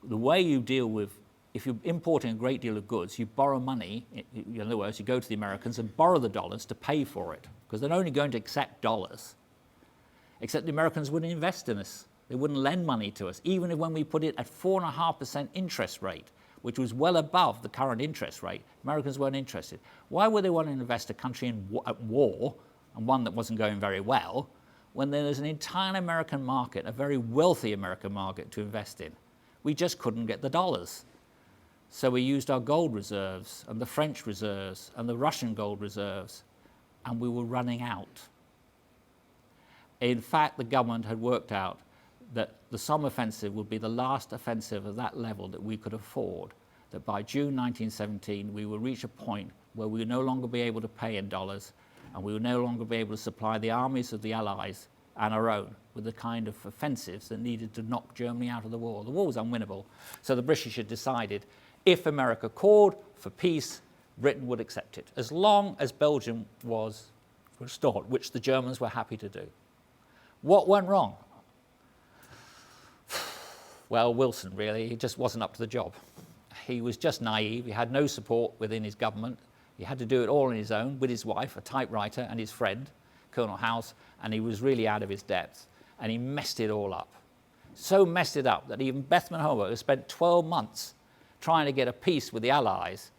the way you deal with, if you're importing a great deal of goods, you borrow money, in other words, you go to the Americans and borrow the dollars to pay for it, because they're only going to accept dollars. Except the Americans wouldn't invest in us. They wouldn't lend money to us, even if when we put it at 4.5% interest rate, which was well above the current interest rate, Americans weren't interested. Why would they want to invest a country at war, and one that wasn't going very well, when there's an entire American market, a very wealthy American market to invest in? We just couldn't get the dollars. So we used our gold reserves and the French reserves and the Russian gold reserves, and we were running out. In fact, the government had worked out that the Somme offensive would be the last offensive of that level that we could afford, that by June 1917 we would reach a point where we would no longer be able to pay in dollars, and we would no longer be able to supply the armies of the Allies and our own with the kind of offensives that needed to knock Germany out of the war. The war was unwinnable. So the British had decided if America called for peace, Britain would accept it, as long as Belgium was restored, which the Germans were happy to do. What went wrong? Well, Wilson, really, he just wasn't up to the job. He was just naive. He had no support within his government. He had to do it all on his own with his wife, a typewriter, and his friend, Colonel House, and he was really out of his depth, and he messed it all up. So messed it up that even Bethmann Hollweg spent 12 months trying to get a peace with the Allies.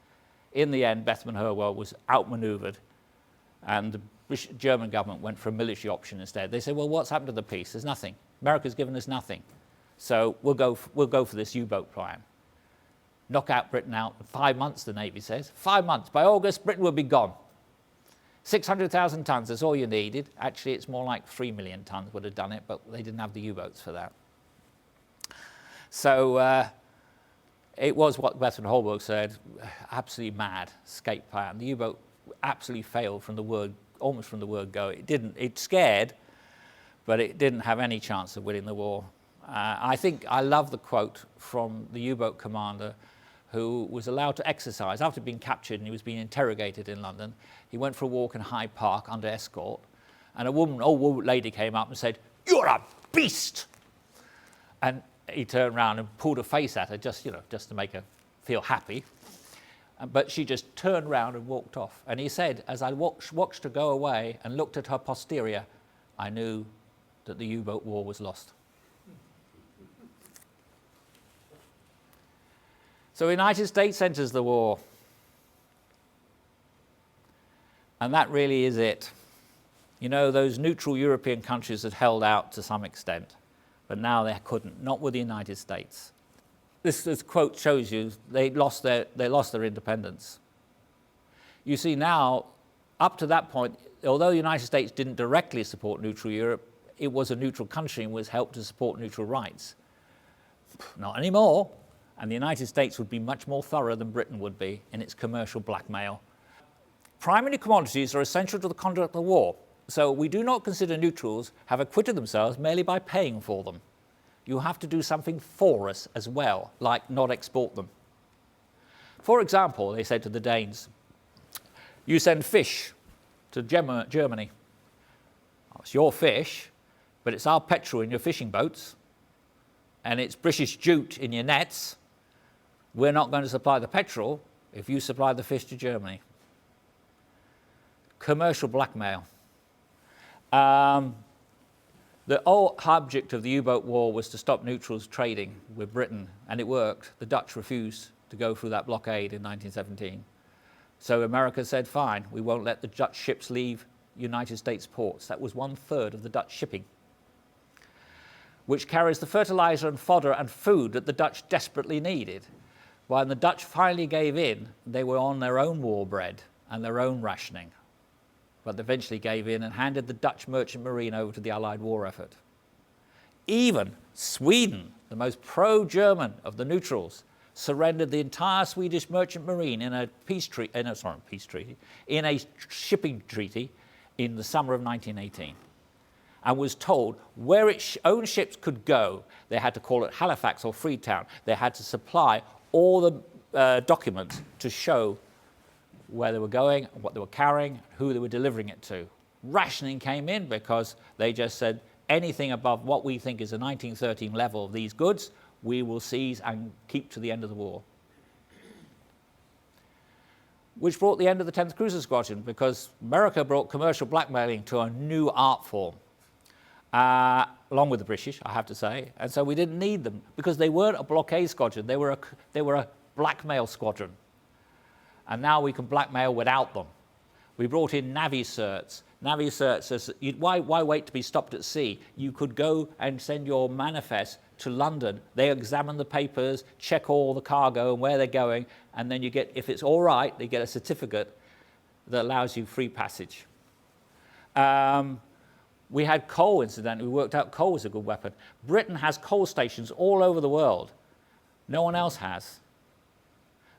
In the end, Bethmann Hollweg was outmaneuvered, and the German government went for a military option instead. They said, well, what's happened to the peace? There's nothing. America's given us nothing. So we'll go for this U-boat plan. Knock out Britain out in 5 months, the Navy says. 5 months. By August, Britain will be gone. 600,000 tons, that's all you needed. Actually, it's more like 3 million tons would have done it, but they didn't have the U-boats for that. So it was what Bethmann Hollweg said, absolutely mad escape plan. The U-boat absolutely failed from the word, almost from the word go. It scared, but it didn't have any chance of winning the war. I love the quote from the U-boat commander who was allowed to exercise after being captured, and he was being interrogated in London. He went for a walk in Hyde Park under escort, and old lady came up and said, "You're a beast!" And he turned around and pulled a face at her just to make her feel happy. But she just turned around and walked off. And he said, as I watched her go away and looked at her posterior, I knew that the U-boat war was lost. So the United States enters the war. And that really is it. You know, those neutral European countries had held out to some extent, but now they couldn't, not with the United States. This quote shows you they lost their independence. You see now, up to that point, although the United States didn't directly support neutral Europe, it was a neutral country and was helped to support neutral rights. Not anymore. And the United States would be much more thorough than Britain would be in its commercial blackmail. Primary commodities are essential to the conduct of the war, so we do not consider neutrals have acquitted themselves merely by paying for them. You have to do something for us as well, like not export them. For example, they said to the Danes, you send fish to Germany. Oh, it's your fish, but it's our petrol in your fishing boats, and it's British jute in your nets. We're not going to supply the petrol if you supply the fish to Germany. Commercial blackmail. The whole object of the U-boat war was to stop neutrals trading with Britain, and it worked. The Dutch refused to go through that blockade in 1917. So America said, fine, we won't let the Dutch ships leave United States ports. That was 1/3 of the Dutch shipping, which carries the fertilizer and fodder and food that the Dutch desperately needed. When the Dutch finally gave in, they were on their own war bread and their own rationing. but they eventually gave in and handed the Dutch merchant marine over to the Allied war effort. Even Sweden, the most pro-German of the neutrals, surrendered the entire Swedish merchant marine in a shipping treaty in the summer of 1918, and was told where its own ships could go. They had to call it Halifax or Freetown. They had to supply all the documents to show where they were going, what they were carrying, who they were delivering it to. Rationing came in because they just said anything above what we think is a 1913 level of these goods, we will seize and keep to the end of the war. Which brought the end of the 10th Cruiser Squadron, because America brought commercial blackmailing to a new art form, along with the British, I have to say. And so we didn't need them, because they weren't a blockade squadron, they were a blackmail squadron. And now we can blackmail without them. We brought in Navy certs. Navy certs, why wait to be stopped at sea? You could go and send your manifest to London. They examine the papers, check all the cargo and where they're going, and then you get, if it's all right, they get a certificate that allows you free passage. We had coal, incidentally. We worked out coal was a good weapon. Britain has coal stations all over the world. No one else has.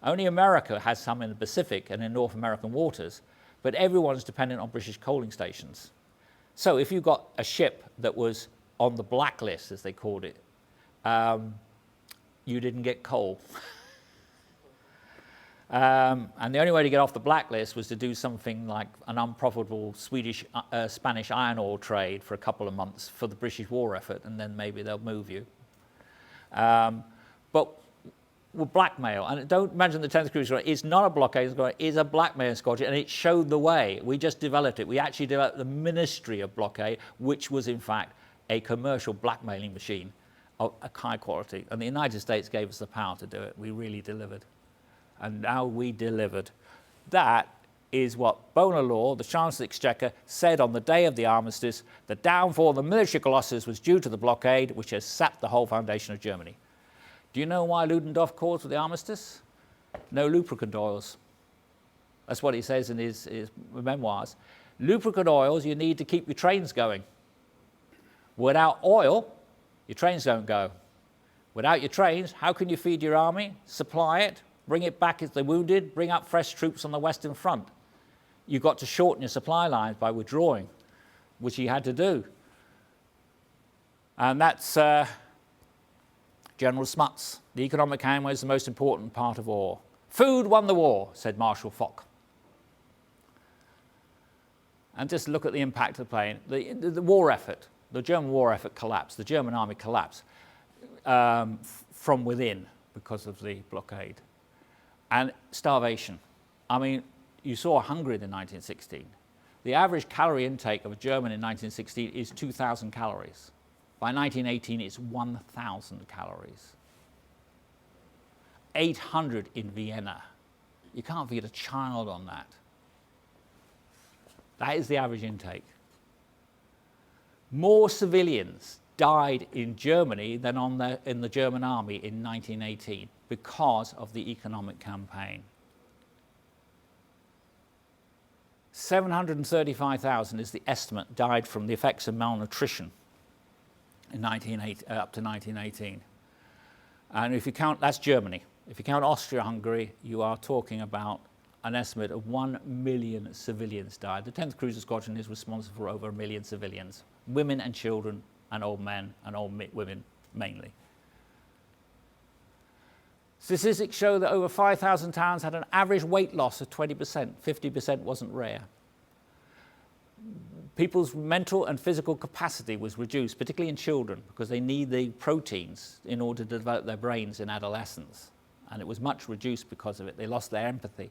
Only America has some in the Pacific and in North American waters, but everyone's dependent on British coaling stations. So if you got a ship that was on the blacklist, as they called it, you didn't get coal. And the only way to get off the blacklist was to do something like an unprofitable Spanish iron ore trade for a couple of months for the British war effort, and then maybe they'll move you. But with blackmail, and don't imagine the 10th Cruiser Squadron is not a blockade squadron, it's a blackmail squadron, and it showed the way. We just developed it. We actually developed the Ministry of Blockade, which was in fact a commercial blackmailing machine of a high quality. And the United States gave us the power to do it. We really delivered. And now we delivered. That is what Bonar Law, the Chancellor of the Exchequer, said on the day of the Armistice. The downfall of the military colossus was due to the blockade, which has sapped the whole foundation of Germany. Do you know why Ludendorff calls for the Armistice? No lubricant oils. That's what he says in his memoirs. Lubricant oils you need to keep your trains going. Without oil, your trains don't go. Without your trains, how can you feed your army, supply it, bring it back if they're wounded, bring up fresh troops on the Western Front? You've got to shorten your supply lines by withdrawing, which he had to do. And that's General Smuts. The economic hand was the most important part of war. Food won the war, said Marshal Foch. And just look at the impact of the plane. The war effort, the German war effort collapsed. The German army collapsed from within because of the blockade. And starvation. I mean, you saw Hungary in 1916. The average calorie intake of a German in 1916 is 2,000 calories. By 1918, it's 1,000 calories. 800 in Vienna. You can't feed a child on that. That is the average intake. More civilians died in Germany than in the German army in 1918 because of the economic campaign. 735,000 is the estimate died from the effects of malnutrition in up to 1918. And if you count, that's Germany. If you count Austria-Hungary, you are talking about an estimate of 1 million civilians died. The 10th Cruiser Squadron is responsible for over 1 million civilians, women and children and old men and old women mainly. Statistics show that over 5,000 towns had an average weight loss of 20%. 50% wasn't rare. People's mental and physical capacity was reduced, particularly in children, because they need the proteins in order to develop their brains in adolescence. And it was much reduced because of it. They lost their empathy.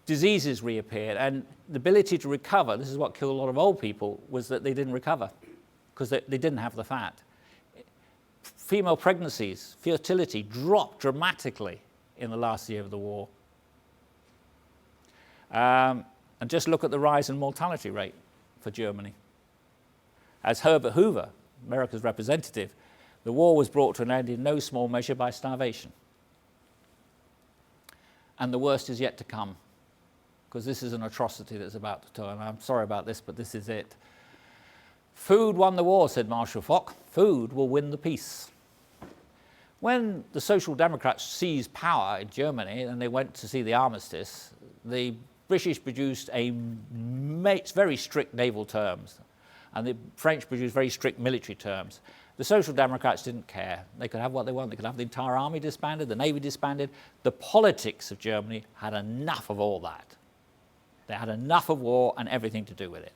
Diseases reappeared, and the ability to recover, this is what killed a lot of old people, was that they didn't recover because they didn't have the fat. Female pregnancies, fertility dropped dramatically in the last year of the war. And just look at the rise in mortality rate for Germany. As Herbert Hoover, America's representative, the war was brought to an end in no small measure by starvation. And the worst is yet to come, because this is an atrocity that's about to turn. I'm sorry about this, but this is it. Food won the war, said Marshal Foch. Food will win the peace. When the Social Democrats seized power in Germany and they went to see the Armistice, the British produced very strict naval terms, and the French produced very strict military terms. The Social Democrats didn't care. They could have what they wanted. They could have the entire army disbanded, the navy disbanded. The politics of Germany had enough of all that. They had enough of war and everything to do with it.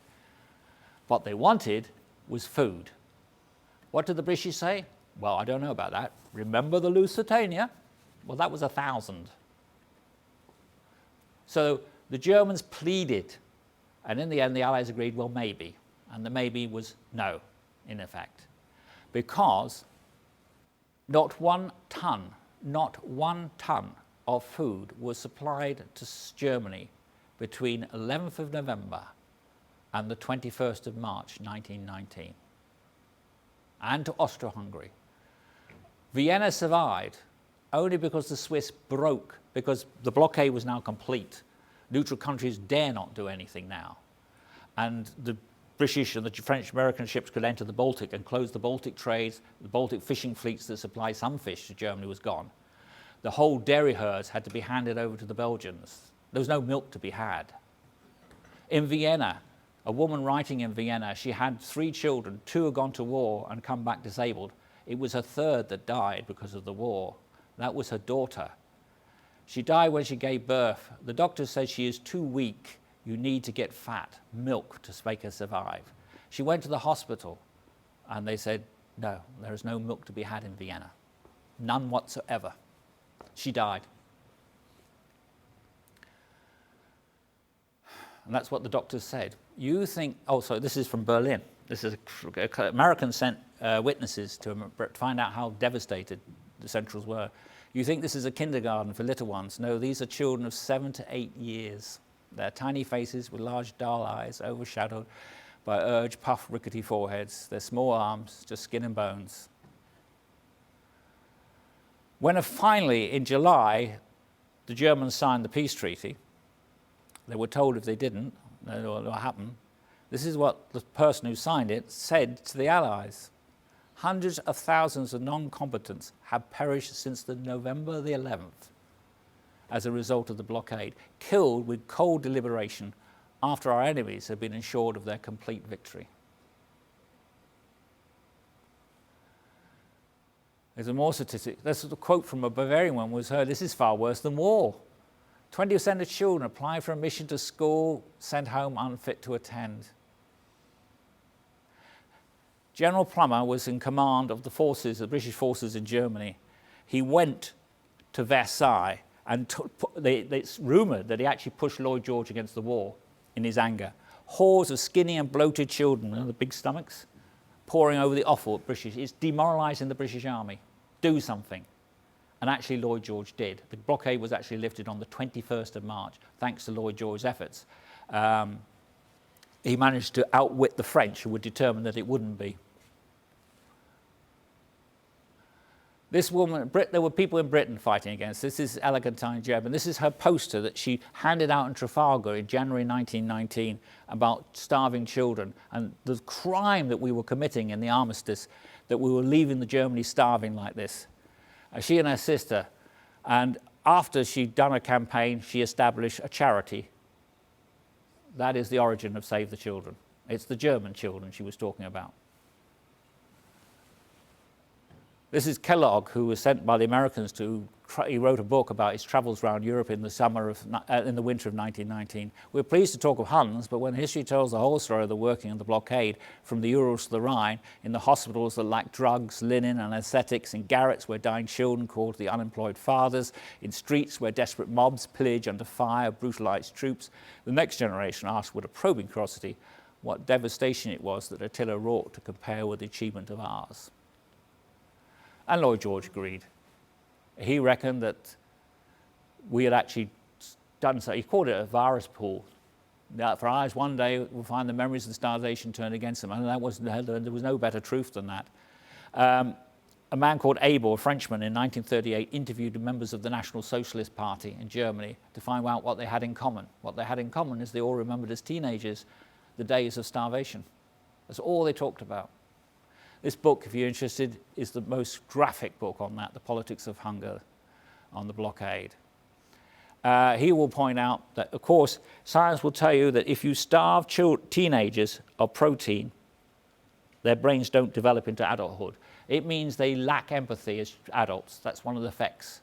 What they wanted was food. What did the British say? Well, I don't know about that. Remember the Lusitania? Well, that was 1,000. So the Germans pleaded, and in the end the Allies agreed, well, maybe. And the maybe was no, in effect. Because not one ton of food was supplied to Germany between 11th of November and the 21st of March 1919, and to Austro-Hungary. Vienna survived only because the Swiss broke, because the blockade was now complete. Neutral countries dare not do anything now. And the British and the French American ships could enter the Baltic and close the Baltic trades. The Baltic fishing fleets that supply some fish to Germany was gone. The whole dairy herds had to be handed over to the Belgians. There was no milk to be had. In Vienna, a woman writing in Vienna, she had 3 children, 2 had gone to war and come back disabled. It was her 3rd that died because of the war. That was her daughter. She died when she gave birth. The doctor said she is too weak. You need to get fat, milk, to make her survive. She went to the hospital and they said, no, there is no milk to be had in Vienna. None whatsoever. She died. And that's what the doctors said. You think, oh, so this is from Berlin. This is, Americans sent witnesses to find out how devastated the Centrals were. You think this is a kindergarten for little ones. No, these are children of 7 to 8 years. Their tiny faces with large dull eyes overshadowed by urge, puffed, rickety foreheads. Their small arms, just skin and bones. When finally, in July, the Germans signed the peace treaty, they were told if they didn't, what happened. This is what the person who signed it said to the Allies. Hundreds of thousands of non-combatants have perished since the November the 11th as a result of the blockade, killed with cold deliberation after our enemies have been assured of their complete victory. There's a more statistic. This is a quote from a Bavarian one was heard, this is far worse than war. 20% of children apply for admission to school, sent home unfit to attend. General Plummer was in command of the forces, the British forces in Germany. He went to Versailles and it's rumoured that he actually pushed Lloyd George against the wall in his anger. Hordes of skinny and bloated children, with the big stomachs, pouring over the offal at British. It's demoralising the British army. Do something. And actually Lloyd George did. The blockade was actually lifted on the 21st of March, thanks to Lloyd George's efforts. He managed to outwit the French, who were determined that it wouldn't be. This woman, there were people in Britain fighting against this. This is Elegantine Jebb, and this is her poster that she handed out in Trafalgar in January 1919 about starving children and the crime that we were committing in the Armistice, that we were leaving the Germany starving like this. She and her sister, and after she'd done a campaign, she established a charity. That is the origin of Save the Children. It's the German children she was talking about. This is Kellogg, who was sent by the Americans to, he wrote a book about his travels around Europe in the winter of 1919. We're pleased to talk of Huns, but when history tells the whole story of the working of the blockade, from the Urals to the Rhine, in the hospitals that lacked drugs, linen and anesthetics, in garrets where dying children called to the unemployed fathers, in streets where desperate mobs pillage under fire brutalized troops, the next generation asked with a probing curiosity what devastation it was that Attila wrought to compare with the achievement of ours. And Lloyd George agreed. He reckoned that we had actually done so. He called it a virus pool. That for ours, one day we'll find the memories of starvation turned against them. And there was no better truth than that. a man called Abel, a Frenchman, in 1938 interviewed members of the National Socialist Party in Germany to find out what they had in common. What they had in common is they all remembered as teenagers the days of starvation. That's all they talked about. This book, if you're interested, is the most graphic book on that, The Politics of Hunger, on the blockade. He will point out that, of course, science will tell you that if you starve teenagers of protein, their brains don't develop into adulthood. It means they lack empathy as adults. That's one of the effects.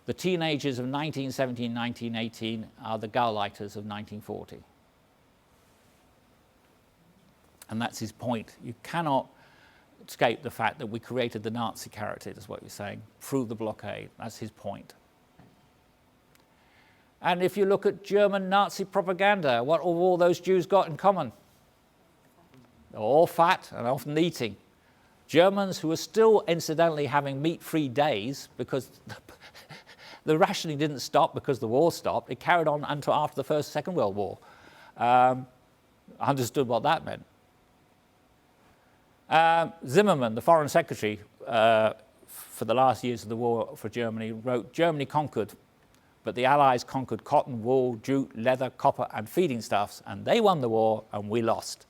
The teenagers of 1917, 1918 are the Gauleiters of 1940. And that's his point. You cannot escape the fact that we created the Nazi character, is what you're saying, through the blockade. That's his point. And if you look at German Nazi propaganda, what have all those Jews got in common? They're all fat and often eating. Germans who are still incidentally having meat-free days because the rationing didn't stop because the war stopped. It carried on until after the Second World War. Understood what that meant. Zimmermann, the foreign secretary for the last years of the war for Germany, wrote, "Germany conquered, but the Allies conquered cotton, wool, jute, leather, copper, and feeding stuffs, and they won the war, and we lost."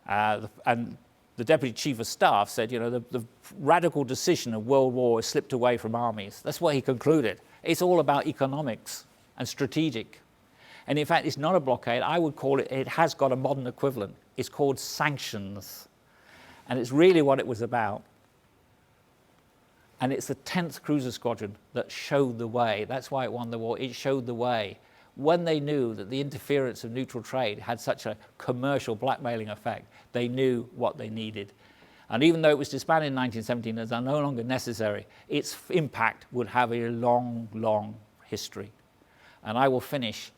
And the Deputy Chief of Staff said, you know, the radical decision of World War has slipped away from armies. That's what he concluded. It's all about economics and strategic. And in fact, it's not a blockade. I would call it, it has got a modern equivalent. It's called sanctions. And it's really what it was about. And it's the 10th Cruiser Squadron that showed the way. That's why it won the war. It showed the way. When they knew that the interference of neutral trade had such a commercial blackmailing effect, they knew what they needed. And even though it was disbanded in 1917 as no longer necessary, its impact would have a long, long history. And I will finish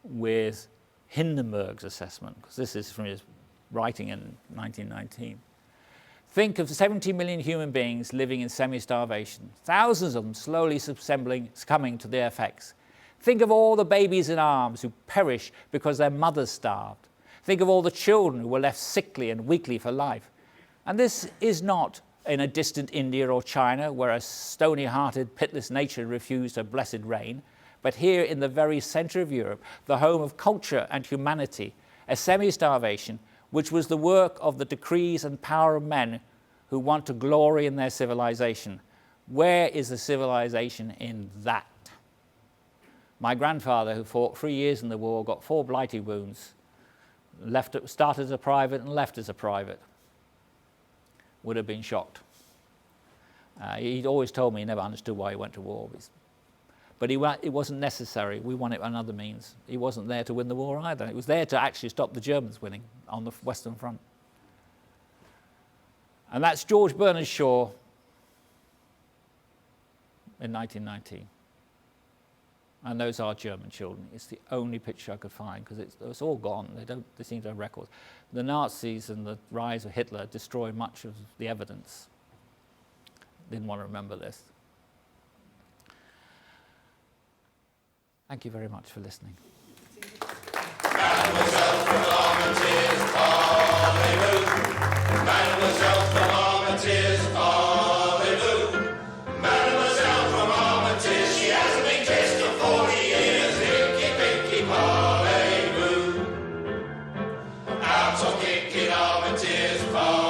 with Hindenburg's assessment, because this is from his writing in 1919. Think of 70 million human beings living in semi-starvation, thousands of them slowly succumbing to their effects. Think of all the babies in arms who perish because their mothers starved. Think of all the children who were left sickly and weakly for life. And this is not in a distant India or China where a stony-hearted, pitiless nature refused her blessed reign, but here in the very centre of Europe, the home of culture and humanity, a semi-starvation which was the work of the decrees and power of men who want to glory in their civilization. Where is the civilization in that? My grandfather, who fought 3 years in the war, got 4 blighty wounds, started as a private and left as a private, would have been shocked. He'd always told me he never understood why he went to war. But it wasn't necessary. We won it by another means. He wasn't there to win the war either. It was there to actually stop the Germans winning on the Western Front. And that's George Bernard Shaw in 1919. And those are German children. It's the only picture I could find because it's all gone. They seem to have records. The Nazis and the rise of Hitler destroyed much of the evidence. Didn't want to remember this. Thank you very much for listening. Out of kicking Armistice.